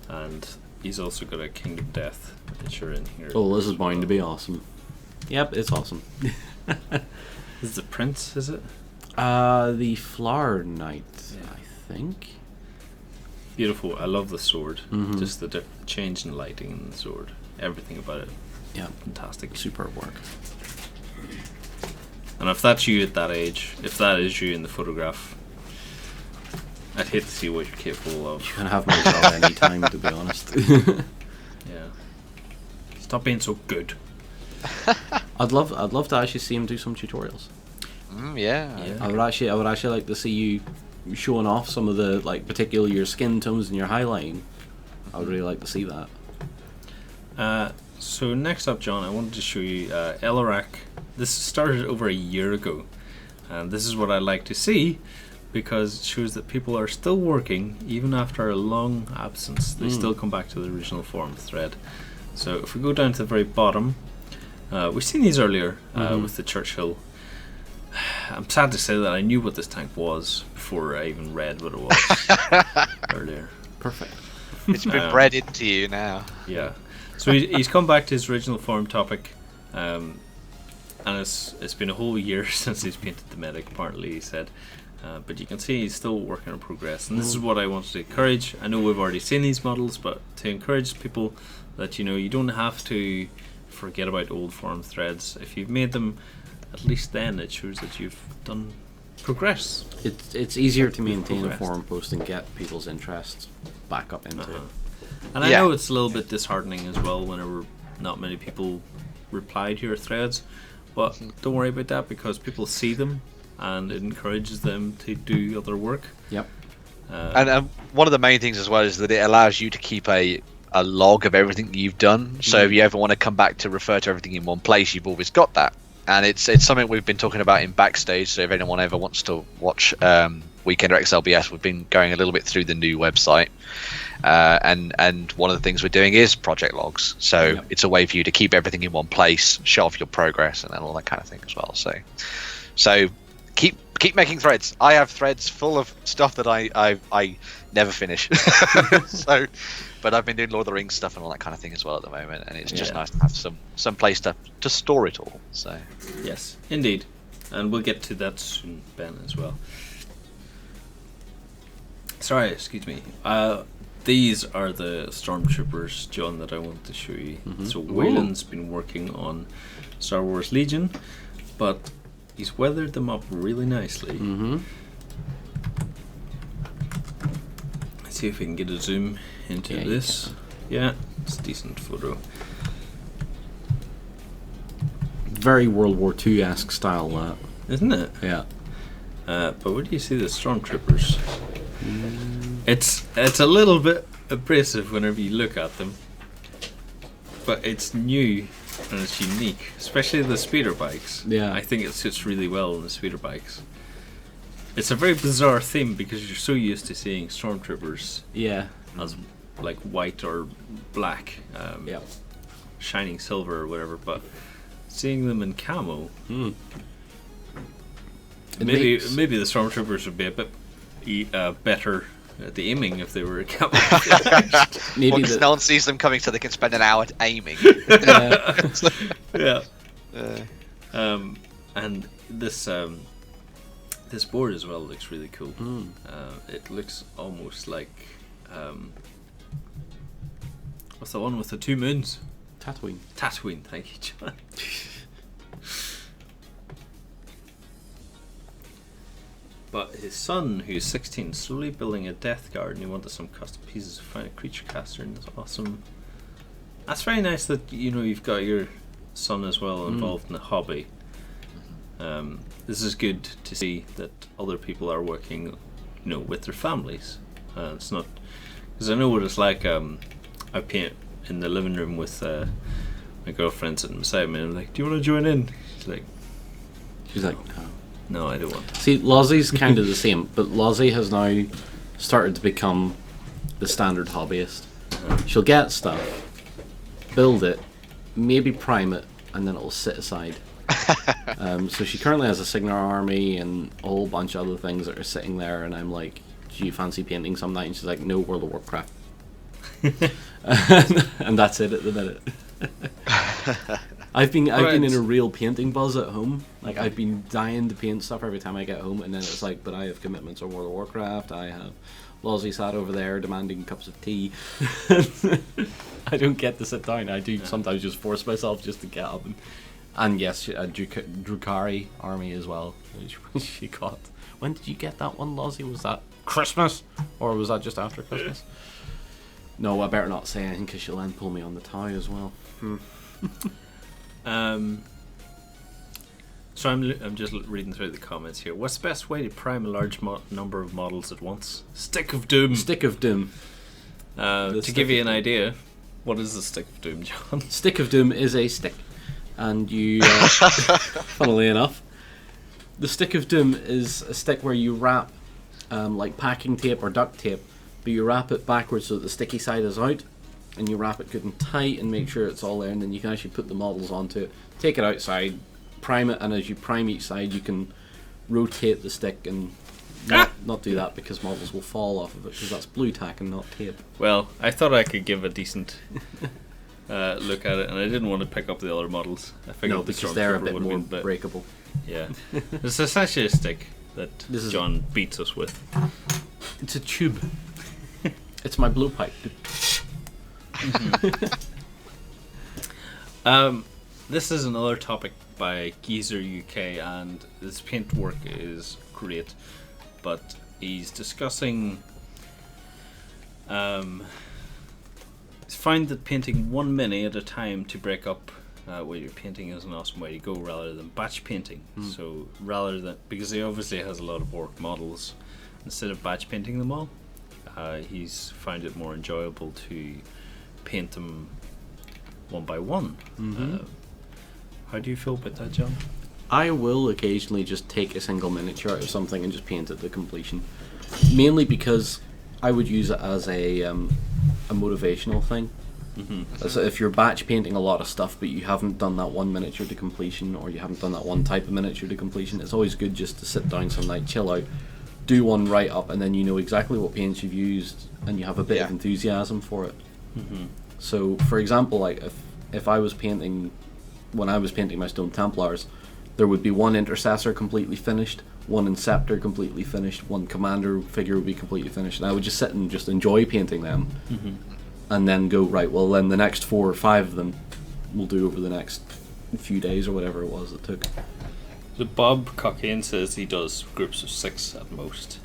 And he's also got a Kingdom Death picture in here. Oh, this is bound to be awesome. Yep, it's awesome. This is the prince, is it? The Flower Knight, I think. Beautiful. I love the sword. Just the change in lighting in the sword. Everything about it. Yeah, Fantastic. superb work. And if that's you at that age, if that is you in the photograph, I'd hate to see what you're capable of. You can have my job anytime, to be honest. Yeah. Stop being so good. I'd love to actually see him do some tutorials. Yeah. I would actually like to see you showing off some of the, like, particularly your skin tones and your highlighting. I would really like to see that. So next up, John, I wanted to show you Elarak this started over a year ago, and this is what I like to see, because it shows that people are still working even after a long absence. They still come back to the original forum thread. So if we go down to the very bottom, we've seen these earlier with the Churchill. I'm sad to say that I knew what this tank was before I even read what it was earlier. Perfect. It's been bred into you now. Yeah. So he's come back to his original forum topic, and it's been a whole year since he's painted the medic, apparently, he said. But you can see he's still working on progress, and this is what I wanted to encourage. I know we've already seen these models, but to encourage people that, you know, you don't have to forget about old forum threads. If you've made them, at least then it shows that you've done progress. It's easier to maintain a forum post and get people's interests back up into it. And I know it's a little bit disheartening as well whenever not many people reply to your threads, but don't worry about that, because people see them and it encourages them to do other work. Yep. And one of the main things as well is that it allows you to keep a log of everything you've done. So if you ever want to come back to refer to everything in one place, you've always got that. And it's something we've been talking about in backstage. So if anyone ever wants to watch Weekender XLBS, we've been going a little bit through the new website. And one of the things we're doing is project logs. So it's a way for you to keep everything in one place, show off your progress, and all that kind of thing as well. So keep making threads. I have threads full of stuff that I never finish. But I've been doing Lord of the Rings stuff and all that kind of thing as well at the moment, and it's just nice to have some place to store it all. So yes, indeed, and we'll get to that soon, Ben, as well. Sorry, excuse me. These are the stormtroopers, John, that I want to show you. So Weland's been working on Star Wars Legion, but he's weathered them up really nicely. Let's see if we can get a zoom into this. Yeah, it's a decent photo. Very World War II-esque style, that. Isn't it? Yeah. But where do you see the stormtroopers? It's a little bit abrasive whenever you look at them, but it's new and it's unique, especially the speeder bikes. Yeah. I think it suits really well on the speeder bikes. It's a very bizarre theme because you're so used to seeing stormtroopers as like white or black, shining silver or whatever, but seeing them in camo, maybe the stormtroopers would be a bit better at the aiming if they were camo. Maybe no one sees them coming, so they can spend an hour aiming. And this board as well looks really cool. It looks almost like what's the one with the two moons? Tatooine, thank you, John. But his son, who's 16, slowly building a Death Guard, and he wanted some custom pieces to find a creature caster, and that's awesome. That's very nice that, you know, you've got your son as well involved in the hobby. This is good to see that other people are working, you know, with their families. It's not, because I know what it's like. I paint in the living room with my girlfriend sitting beside me, and I'm like, "Do you want to join in?" She's like, "No, I don't want to." See, Lozzie's kind of the same, but Lozzie has now started to become the standard hobbyist. She'll get stuff, build it, maybe prime it, and then it'll sit aside. So she currently has a Signar army and a whole bunch of other things that are sitting there, and I'm like, "Do you fancy painting some night?" And she's like, "No, World of Warcraft." And that's it at the minute. I've been in a real painting buzz at home. Like, I've been dying to paint stuff every time I get home, and then it's like, but I have commitments on World of Warcraft. I have Lozzie sat over there demanding cups of tea. I don't get to sit down. I do sometimes just force myself just to get up and yes, a Drukhari army as well. She got. When did you get that one, Lozzie? Was that Christmas, or was that just after Christmas? No, I better not say anything because she'll then pull me on the tie as well. So I'm just reading through the comments here. What's the best way to prime a large number of models at once? Stick of Doom. Stick of Doom. To give you an idea, what is the Stick of Doom, John? Stick of Doom is a stick. and you, funnily enough, the Stick of Doom is a stick where you wrap like packing tape or duct tape, but you wrap it backwards so that the sticky side is out, and you wrap it good and tight and make sure it's all there, and then you can actually put the models onto it, take it outside, prime it, and as you prime each side you can rotate the stick and not do that because models will fall off of it because that's blue tack and not tape. Well, I thought I could give a decent look at it, and I didn't want to pick up the other models. I figured because they're a bit more breakable. Yeah. It's essentially a stick that John beats us with. It's a tube. It's my blowpipe. This is another topic by Geezer UK, and his paint work is great, but he's discussing find that painting 1 mini at a time to break up what you're painting is an awesome way to go rather than batch painting. So rather than, because he obviously has a lot of work models, instead of batch painting them all, he's found it more enjoyable to paint them one by one. How do you feel about that, John? I will occasionally just take a single miniature out of something and just paint it to completion, mainly because I would use it as a motivational thing. So if you're batch painting a lot of stuff but you haven't done that one miniature to completion, or you haven't done that one type of miniature to completion, it's always good just to sit down some night, chill out, do one right up, and then you know exactly what paints you've used and you have a bit of enthusiasm for it. So for example, like if I was painting, when I was painting my Stone Templars, there would be one Intercessor completely finished, one Inceptor completely finished, one Commander figure would be completely finished, and I would just sit and just enjoy painting them. And then go, right, well then the next 4 or 5 of them we'll do over the next few days or whatever it was it took. So Bob Cockane says he does groups of 6 at most.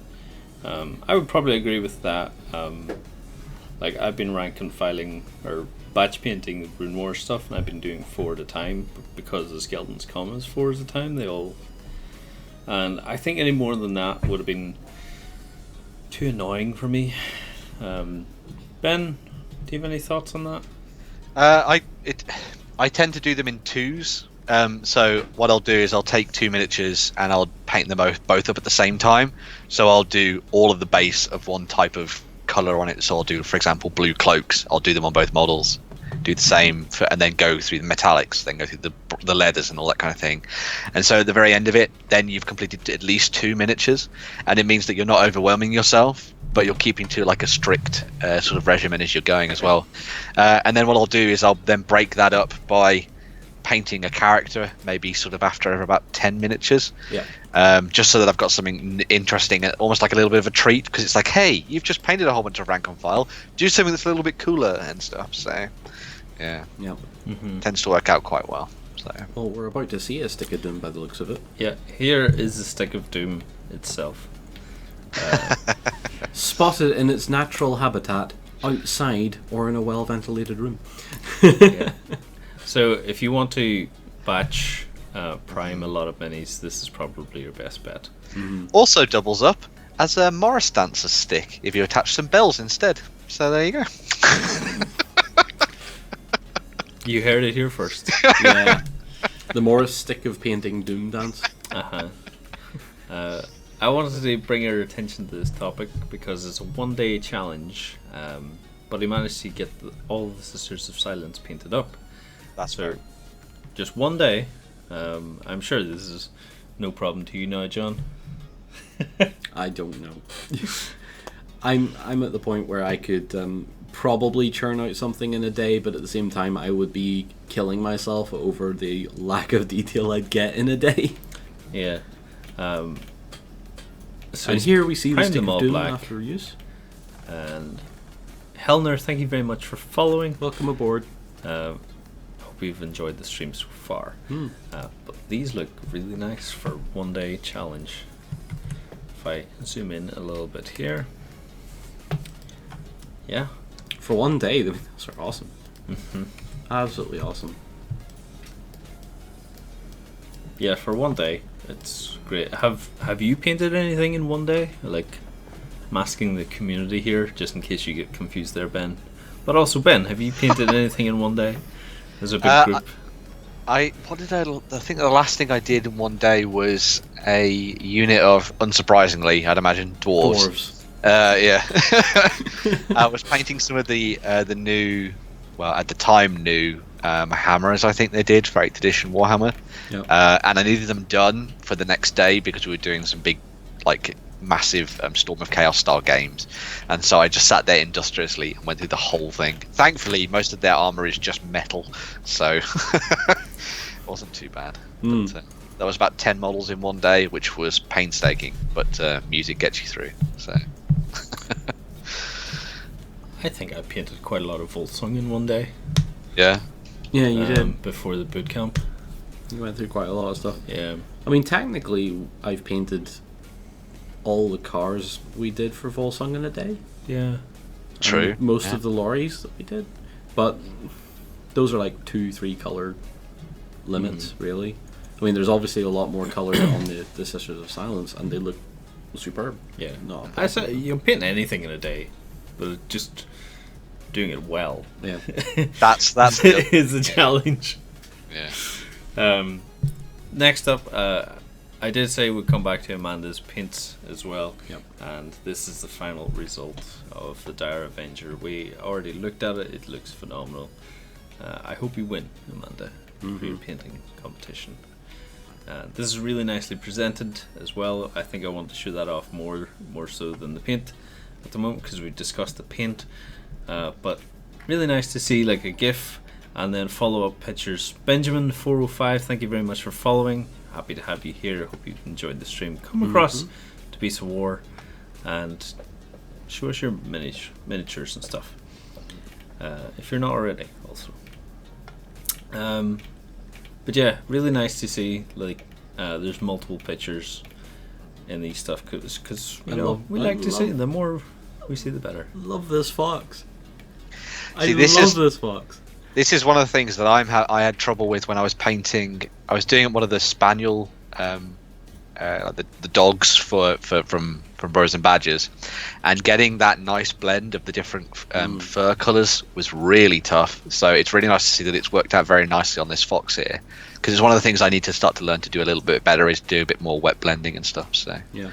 I would probably agree with that. Like I've been rank and filing or batch painting the Rune War stuff, and I've been doing 4 at a time because the skeletons come as 4 at a time. And I think any more than that would have been too annoying for me. Ben, do you have any thoughts on that? I tend to do them in 2s. So what I'll do is I'll take 2 miniatures and I'll paint them both up at the same time. So I'll do all of the base of one type of color on it. So I'll do, for example, blue cloaks. I'll do them on both models. Do the same, and then go through the metallics, then go through the leathers and all that kind of thing. And so at the very end of it, then you've completed at least 2 miniatures, and it means that you're not overwhelming yourself, but you're keeping to like a strict sort of regimen as you're going as well. And then what I'll do is I'll then break that up by painting a character, maybe sort of after about 10 miniatures. Just so that I've got something interesting, almost like a little bit of a treat, because it's like, hey, you've just painted a whole bunch of rank and file, do something that's a little bit cooler and stuff. So tends to work out quite well. So well, we're about to see a Stick of Doom by the looks of it. Yeah, here is the Stick of Doom itself. Spotted in its natural habitat, outside or in a well ventilated room. So if you want to batch prime a lot of minis, this is probably your best bet. Also doubles up as a Morris Dancer stick if you attach some bells instead. So there you go. You heard it here first. Yeah. The Morris Stick of Painting Doom Dance. I wanted to bring your attention to this topic because it's a 1-day challenge, but he managed to get all the Sisters of Silence painted up. That's so. Just 1 day. I'm sure this is no problem to you now, John. I don't know. I'm at the point where I could probably churn out something in a day, but at the same time I would be killing myself over the lack of detail I'd get in a day. Yeah. So and here we see the Stick of Doom black. After use. And Helner, thank you very much for following. Welcome aboard. Hope you've enjoyed the stream so far. But these look really nice for 1-day challenge. If I zoom in a little bit here. Yeah. For 1 day, those are awesome. Absolutely awesome. Yeah, for 1 day, it's great. Have you painted anything in 1 day? Like masking the community here, just in case you get confused there, Ben. But also, Ben, have you painted anything in 1 day? As a big group. I think the last thing I did in one day was a unit of, unsurprisingly, I'd imagine, dwarves. Yeah. I was painting some of the new, well, at the time new hammers. I think they did for 8th edition Warhammer. Yep. And I needed them done for the next day because we were doing some big, like, massive Storm of Chaos style games, and so I just sat there industriously and went through the whole thing. Thankfully, most of their armor is just metal, so it wasn't too bad. But, that was about 10 models in one day, which was painstaking, but music gets you through. So I think I painted quite a lot of Volsung in one day. Yeah, you did before the boot camp. You went through quite a lot of stuff. Yeah, I mean, technically, I've painted all the cars we did for Volsung in a day. Yeah, true. And most of the lorries that we did, but those are like 2-3 color limits, really. I mean, there's obviously a lot more color on the Sisters of Silence, and they look superb. Yeah, no, I said you can paint anything in a day, but just doing it well. Yeah, that's is the challenge. Yeah. Next up, I did say we'd come back to Amanda's paints as well. Yep. And this is the final result of the Dire Avenger. We already looked at it. It looks phenomenal. I hope you win, Amanda, for your painting competition. This is really nicely presented as well. I think I want to show that off more so than the paint at the moment, because we discussed the paint. But really nice to see like a GIF and then follow-up pictures. Benjamin405, thank you very much for following. Happy to have you here. Hope you've enjoyed the stream. Come across to Beast of War and show us your miniatures and stuff. If you're not already, also. But yeah, really nice to see. Like, there's multiple pictures in these stuff because we like to see. The more we see, the better. Love this fox. See, this fox. This is one of the things that I had trouble with when I was painting. I was doing one of the spaniel, the dogs from Burrs and Badgers, and getting that nice blend of the different fur colours was really tough. So it's really nice to see that it's worked out very nicely on this fox here, because it's one of the things I need to start to learn to do a little bit better, is do a bit more wet blending and stuff. So yeah,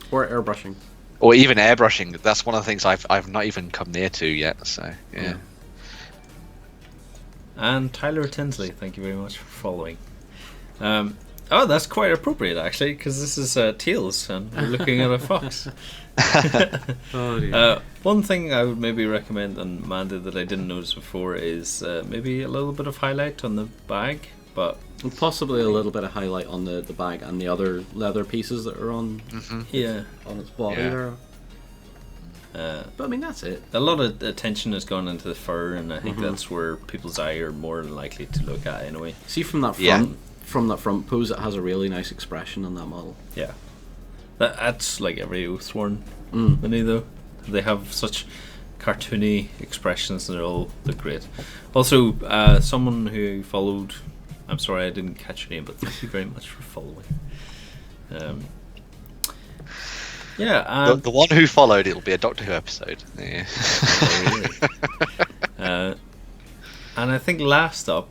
or airbrushing, or even airbrushing. That's one of the things I've not even come near to yet. So yeah. And Tyler Tinsley, thank you very much for following. Oh, that's quite appropriate actually, because this is Tails and we're looking at a fox. Oh, dear. One thing I would maybe recommend on Amanda that I didn't notice before is maybe a little bit of highlight on the bag, but and possibly a little bit of highlight on the bag and the other leather pieces that are on on its body there. But I mean, that's it. A lot of attention has gone into the fur, and I think that's where people's eye are more likely to look at anyway. See, from that front pose, it has a really nice expression on that model. Yeah, that's like every Oathsworn mini though. They have such cartoony expressions, and they all look great. Also, someone who followed, I'm sorry I didn't catch your name, but thank you very much for following. The one who followed, it'll be a Doctor Who episode. Yeah. And I think last up,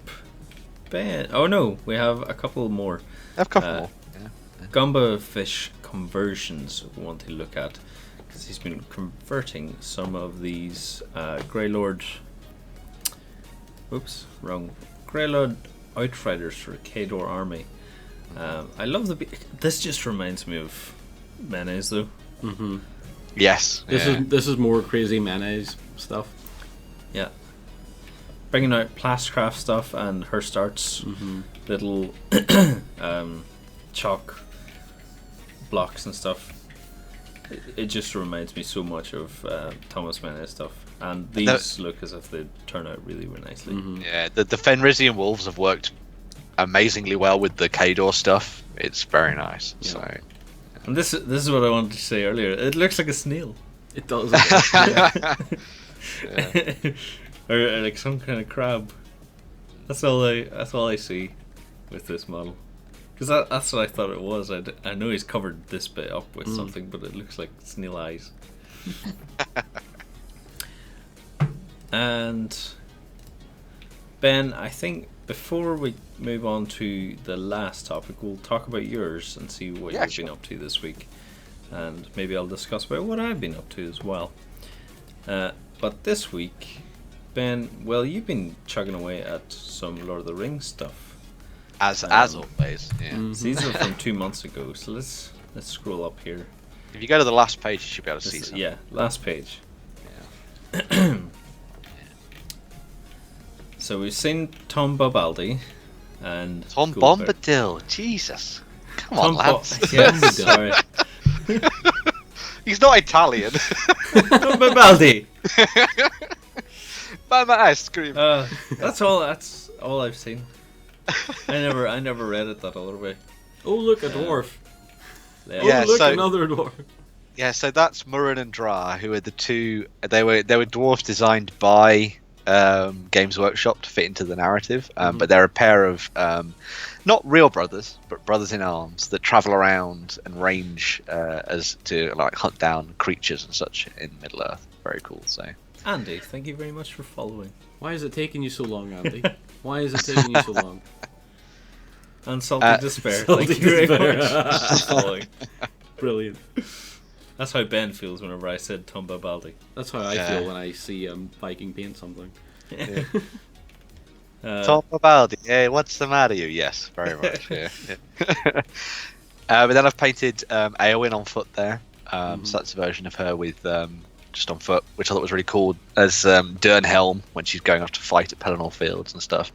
Ben. Oh no, we have a couple more. I have a couple more. Yeah. Gumbafish conversions we want to look at, because he's been converting some of these Greylord. Oops, wrong. Greylord Outriders for Khador army. I love this. Just reminds me of Mayonnaise though. Yes. This is more crazy mayonnaise stuff. Yeah. Bringing out Plastcraft stuff and her starts little chalk blocks and stuff. It just reminds me so much of Thomas Mayonnaise stuff. And these look as if they turn out really, really nicely. Yeah, the Fenrisian wolves have worked amazingly well with the Khador stuff. It's very nice. Yeah. So. And this is what I wanted to say earlier. It looks like a snail. It does. Or like some kind of crab. That's all I see with this model. Because that's what I thought it was. I know he's covered this bit up with something, but it looks like snail eyes. And Ben, I think before we move on to the last topic, we'll talk about yours and see what you've been up to this week. And maybe I'll discuss about what I've been up to as well. But this week, Ben, well, you've been chugging away at some Lord of the Rings stuff. As always, yeah. These are from 2 months ago, so let's scroll up here. If you go to the last page, you should be able to see something. Yeah, last page. Yeah. So we've seen Tom Bobaldi and Tom Goldberg. Bombadil, Jesus. Come Tom on, lads. Yes, sorry. He's not Italian. Tom Bobaldi. Mama ice cream. That's all I've seen. I never read it that other way. Oh, look, a dwarf. Yeah, look, so, another dwarf. Yeah, so that's Murren and Dra, who are the two. They were dwarfs designed by Games Workshop to fit into the narrative, but they're a pair of not real brothers, but brothers in arms that travel around and range as to like hunt down creatures and such in Middle Earth. Very cool. So Andy, thank you very much for following. Why is it taking you so long, Andy? Why is it taking you so long? And Salty Despair, Salty thank you very Despair. much for following. Brilliant. That's how Ben feels whenever I said Tom Bobaldi. That's how I feel when I see Viking paint something. Yeah. Tom Bobaldi, hey, what's the matter, you? Yes, very much. Yeah. But then I've painted Eowyn on foot there. So that's a version of her with just on foot, which I thought was really cool. As Dernhelm when she's going off to fight at Pelennor Fields and stuff.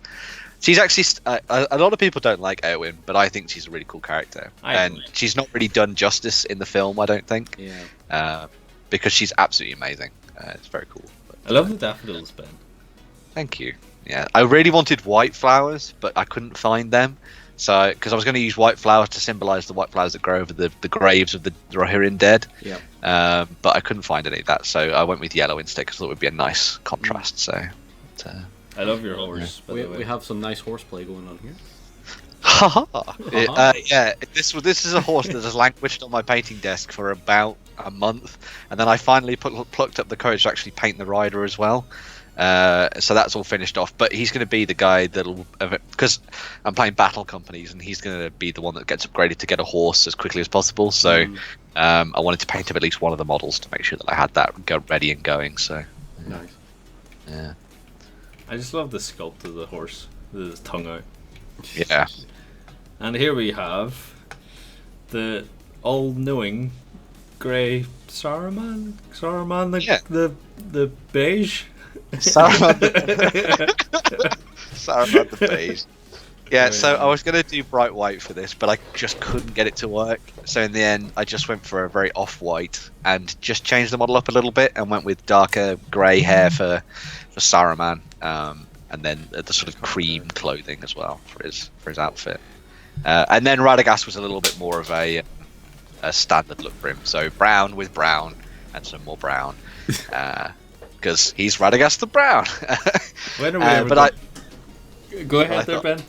She's actually a lot of people don't like Eowyn, but I think she's a really cool character, and she's not really done justice in the film, I don't think. Yeah. Because she's absolutely amazing. It's very cool. But, I love the daffodils, Ben. Thank you. Yeah, I really wanted white flowers, but I couldn't find them. So, because I was going to use white flowers to symbolise the white flowers that grow over the graves of the Rohirrim dead. Yeah. But I couldn't find any of that, so I went with yellow instead because I thought it would be a nice contrast. So. I love your horse. By the way. We have some nice horseplay going on here. Yeah, this is a horse that has languished on my painting desk for about a month, and then I finally plucked up the courage to actually paint the rider as well. So that's all finished off, but he's going to be the guy that'll, because I'm playing battle companies, and he's going to be the one that gets upgraded to get a horse as quickly as possible. So I wanted to paint up at least one of the models to make sure that I had that ready and going. So nice. Yeah. I just love the sculpt of the horse with his tongue out. Yeah. And here we have the all-knowing grey Saruman the beige. Saruman the beige. Yeah, so I was going to do bright white for this, but I just couldn't get it to work. So in the end, I just went for a very off-white and just changed the model up a little bit and went with darker grey hair for Saruman, and then the sort of cream clothing as well for his outfit. And then Radagast was a little bit more of a standard look for him, so brown with brown and some more brown, because he's Radagast the Brown. When are we Go ahead there, Ben.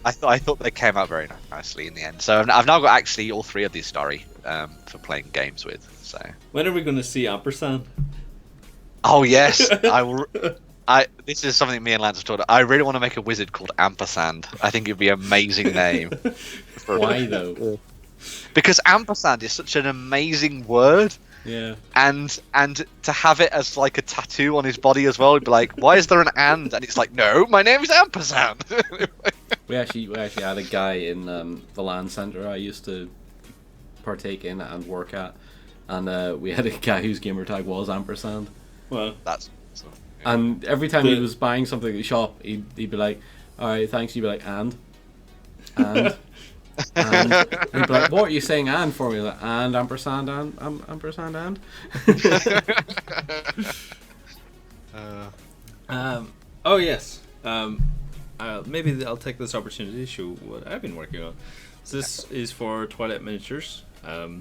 I thought they came out very nicely in the end. So I've now got actually all three of these story for playing games with. So when are we going to see Ampersand? Oh yes, I will. This is something me and Lance have talked about. I really want to make a wizard called Ampersand. I think it'd be an amazing name. Why though? Because Ampersand is such an amazing word. Yeah. And to have it as like a tattoo on his body as well, would be like, why is there an and? And it's like, no, my name is Ampersand. we actually had a guy in the land centre I used to partake in and work at, and we had a guy whose gamer tag was Ampersand. Well, that's. And every time he was buying something at the shop, he'd be like, "All right, thanks." He'd be like, "And." And he'd be like, "What are you saying and for me?" Like, and ampersand and ampersand and. Oh yes. Maybe I'll take this opportunity to show what I've been working on. So this is for Twilight Miniatures. I've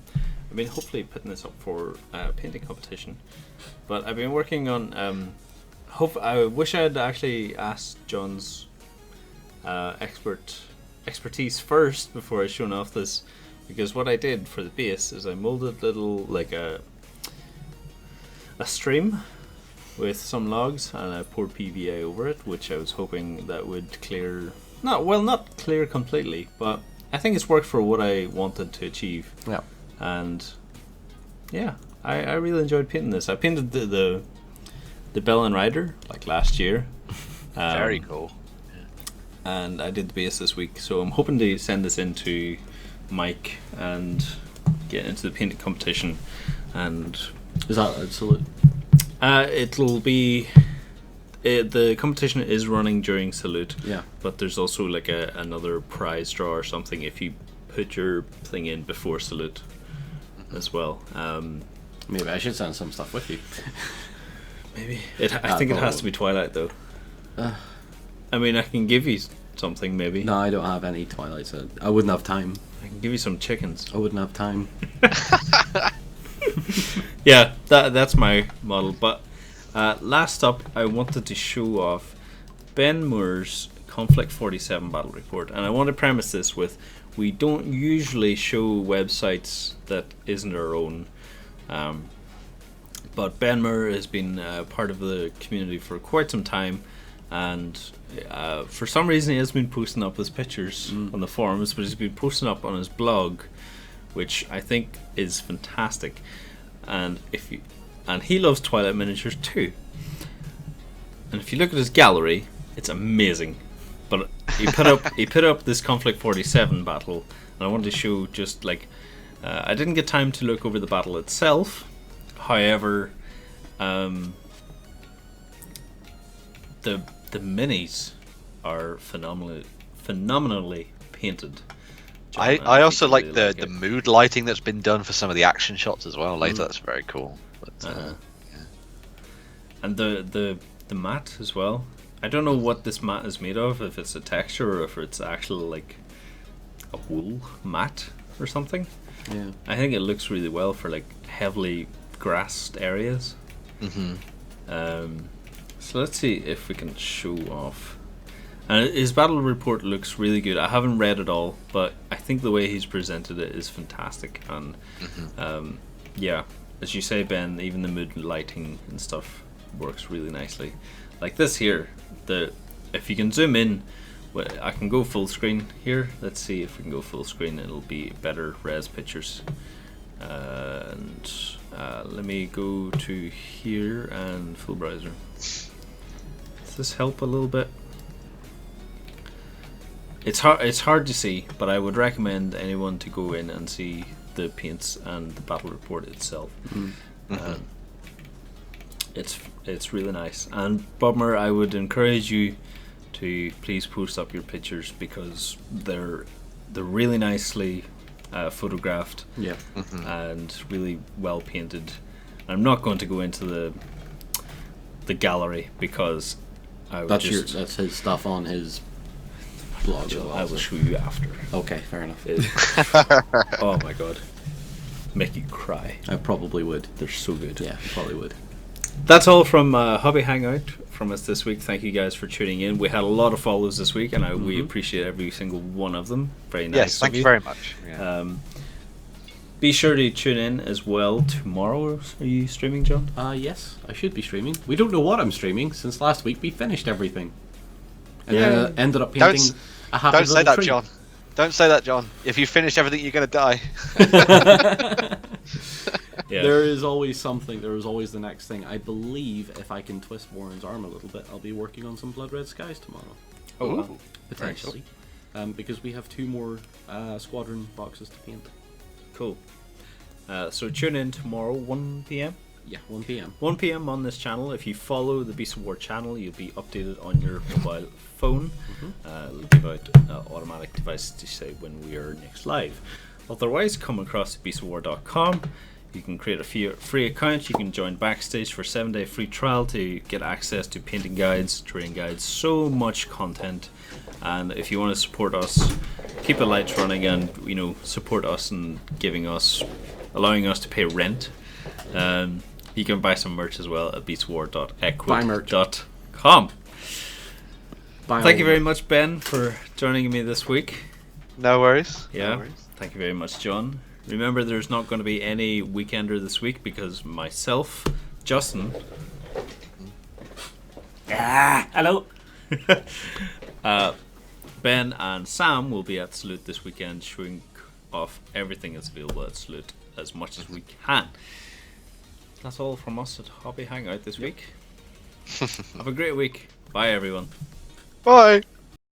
been hopefully putting this up for a painting competition, but I've been working on. I wish I'd actually asked John's expertise first before I shown off this, because what I did for the base is I molded little like a stream with some logs, and I poured PVA over it, which I was hoping that would clear. Not clear completely, but I think it's worked for what I wanted to achieve. Yeah. And yeah, I really enjoyed painting this. I painted the Bell and Rider like last year. Very cool. And I did the base this week, so I'm hoping to send this in to Mike and get into the painting competition. And is that absolute? It'll be. The competition is running during Salute. Yeah. But there's also like another prize draw or something if you put your thing in before Salute as well. Maybe I should send some stuff with you. Maybe. I think it has to be Twilight though. I mean, I can give you something maybe. No, I don't have any Twilights. I wouldn't have time. I can give you some chickens. I wouldn't have time. Yeah, that's my model. But last up, I wanted to show off Benmoor's Konflikt 47 battle report. And I want to premise this with, we don't usually show websites that isn't our own. But Benmoor has been part of the community for quite some time. And for some reason he has been posting up his pictures on the forums, but he's been posting up on his blog, which I think is fantastic. And he loves Twilight miniatures too. And if you look at his gallery, it's amazing. But he put up this Konflikt 47 battle, and I wanted to show just like I didn't get time to look over the battle itself. However, the minis are phenomenally painted. John, I also like really the mood lighting that's been done for some of the action shots as well later. That's very cool. But, yeah. And the mat as well. I don't know what this mat is made of, if it's a texture or if it's actual like a wool mat or something. Yeah. I think it looks really well for like heavily grassed areas. So let's see if we can show off. And his battle report looks really good. I haven't read it all, but I think the way he's presented it is fantastic. And yeah, as you say, Ben, even the mood lighting and stuff works really nicely. Like this here, if you can zoom in, I can go full screen here. Let's see if we can go full screen. It'll be better res pictures. And let me go to here and full browser. Does this help a little bit? It's hard to see, but I would recommend anyone to go in and see the paints and the battle report itself. It's really nice. And Bobmer, I would encourage you to please post up your pictures because they're really nicely photographed. Yeah. And really well painted. I'm not going to go into the gallery because that's his stuff on his blog. I will show you after. Okay, fair enough. Oh my god, make you cry. I probably would. They're so good. Yeah, probably would. That's all from Hobby Hangout from us this week. Thank you guys for tuning in. We had a lot of follows this week, and we appreciate every single one of them. Very nice. Yes, thank you very much. Yeah. Be sure to tune in as well tomorrow. Are you streaming, John? Yes, I should be streaming. We don't know what I'm streaming since last week we finished everything. And then ended up painting a happy Don't say little that, tree. John. Don't say that, John. If you finish everything, you're going to die. Yeah. There is always something. There is always the next thing. I believe if I can twist Warren's arm a little bit, I'll be working on some Blood Red Skies tomorrow. Oh, wow. Potentially. Because we have 2 more squadron boxes to paint. Cool. So tune in tomorrow, 1 p.m. Yeah, 1 p.m. 1 p.m. on this channel. If you follow the Beast of War channel, you'll be updated on your mobile phone. It'll give out automatic devices to say when we are next live. Otherwise, come across to beastofwar.com. You can create a free account. You can join Backstage for a 7-day free trial to get access to painting guides, terrain guides, so much content. And if you want to support us, keep the lights running, and support us and allowing us to pay rent. You can buy some merch as well at beastofwar.equid.com. Thank you very much, Ben, for joining me this week. No worries. Yeah. No worries. Thank you very much, John. Remember, there's not going to be any Weekender this week because myself, Justin, Hello. Ben and Sam will be at Salute this weekend, showing off everything that's available at Salute as much as we can. That's all from us at Hobby Hangout this week. Have a great week. Bye, everyone. Bye.